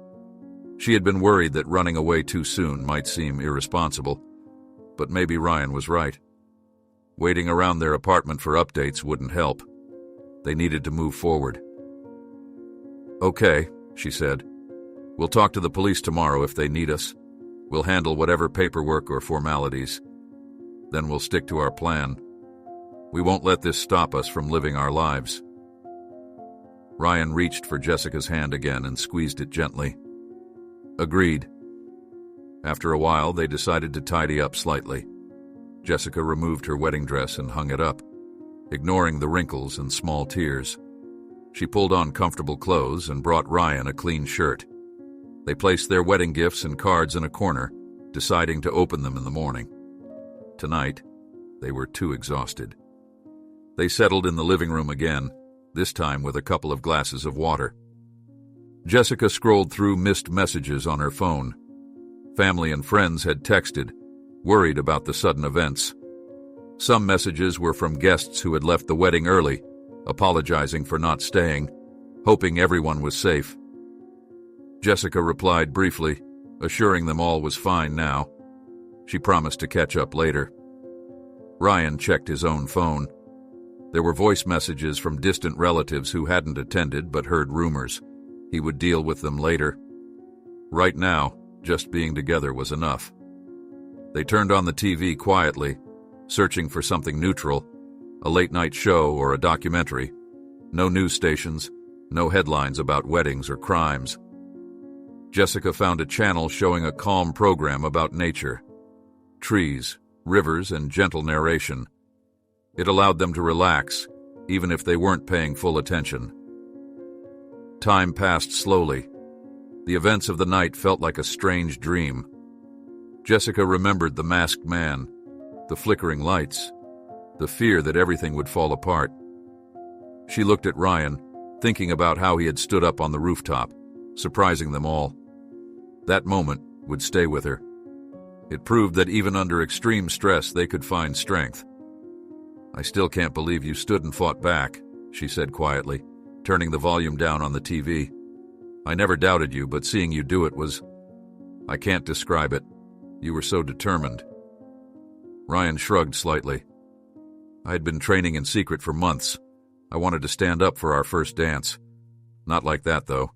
She had been worried that running away too soon might seem irresponsible, but maybe Ryan was right. Waiting around their apartment for updates wouldn't help. They needed to move forward. "Okay," she said. "We'll talk to the police tomorrow if they need us. We'll handle whatever paperwork or formalities. Then we'll stick to our plan. We won't let this stop us from living our lives." Ryan reached for Jessica's hand again and squeezed it gently. "Agreed." After a while, they decided to tidy up slightly. Jessica removed her wedding dress and hung it up, ignoring the wrinkles and small tears. She pulled on comfortable clothes and brought Ryan a clean shirt. They placed their wedding gifts and cards in a corner, deciding to open them in the morning. Tonight, they were too exhausted. They settled in the living room again, this time with a couple of glasses of water. Jessica scrolled through missed messages on her phone. Family and friends had texted, worried about the sudden events. Some messages were from guests who had left the wedding early, apologizing for not staying, hoping everyone was safe. Jessica replied briefly, assuring them all was fine now. She promised to catch up later. Ryan checked his own phone. There were voice messages from distant relatives who hadn't attended but heard rumors. He would deal with them later. Right now, just being together was enough. They turned on the TV quietly, searching for something neutral, a late-night show or a documentary. No news stations, no headlines about weddings or crimes. Jessica found a channel showing a calm program about nature. Trees, rivers, and gentle narration. It allowed them to relax, even if they weren't paying full attention. Time passed slowly. The events of the night felt like a strange dream. Jessica remembered the masked man, the flickering lights, the fear that everything would fall apart. She looked at Ryan, thinking about how he had stood up on the rooftop, surprising them all. That moment would stay with her. It proved that even under extreme stress they could find strength. "I still can't believe you stood and fought back," she said quietly, turning the volume down on the TV. "I never doubted you, but seeing you do it was... I can't describe it. You were so determined." Ryan shrugged slightly. "I had been training in secret for months. I wanted to stand up for our first dance. Not like that, though.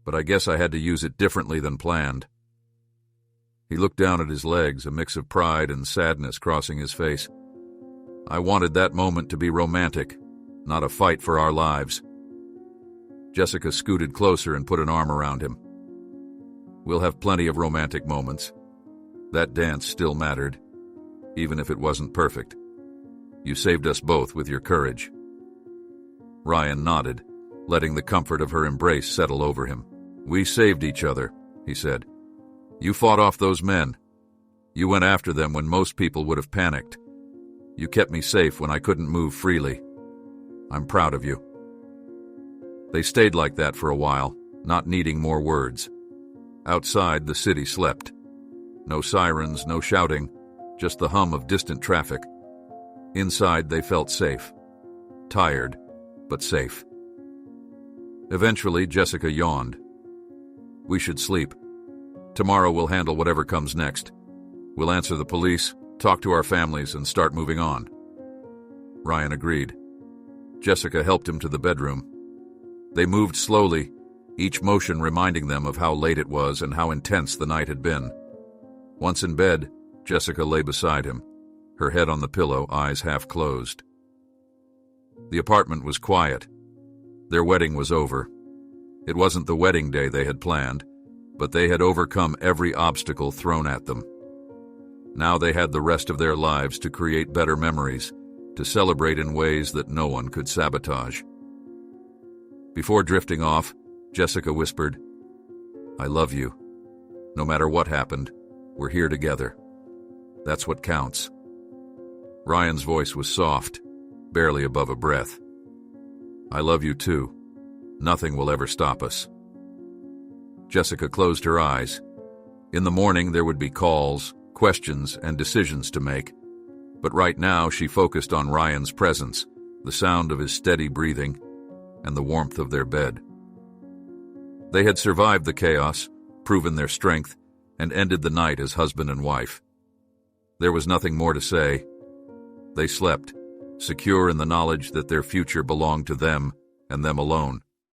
But I guess I had to use it differently than planned." He looked down at his legs, a mix of pride and sadness crossing his face. "I wanted that moment to be romantic, not a fight for our lives." Jessica scooted closer and put an arm around him. "We'll have plenty of romantic moments. That dance still mattered, even if it wasn't perfect. You saved us both with your courage." Ryan nodded, letting the comfort of her embrace settle over him. "We saved each other," he said. "You fought off those men. You went after them when most people would have panicked. You kept me safe when I couldn't move freely. I'm proud of you." They stayed like that for a while, not needing more words. Outside, the city slept. No sirens, no shouting, just the hum of distant traffic. Inside, they felt safe. Tired, but safe. Eventually, Jessica yawned. "We should sleep. Tomorrow we'll handle whatever comes next. We'll answer the police, talk to our families, and start moving on." Ryan agreed. Jessica helped him to the bedroom. They moved slowly, each motion reminding them of how late it was and how intense the night had been. Once in bed, Jessica lay beside him, her head on the pillow, eyes half closed. The apartment was quiet. Their wedding was over. It wasn't the wedding day they had planned, but they had overcome every obstacle thrown at them. Now they had the rest of their lives to create better memories, to celebrate in ways that no one could sabotage. Before drifting off, Jessica whispered, "I love you. No matter what happened, we're here together. That's what counts." Ryan's voice was soft, barely above a breath. "I love you too. Nothing will ever stop us." Jessica closed her eyes. In the morning there would be calls, questions, and decisions to make. But right now she focused on Ryan's presence, the sound of his steady breathing, and the warmth of their bed. They had survived the chaos, proven their strength, and ended the night as husband and wife. There was nothing more to say. They slept, secure in the knowledge that their future belonged to them and them alone.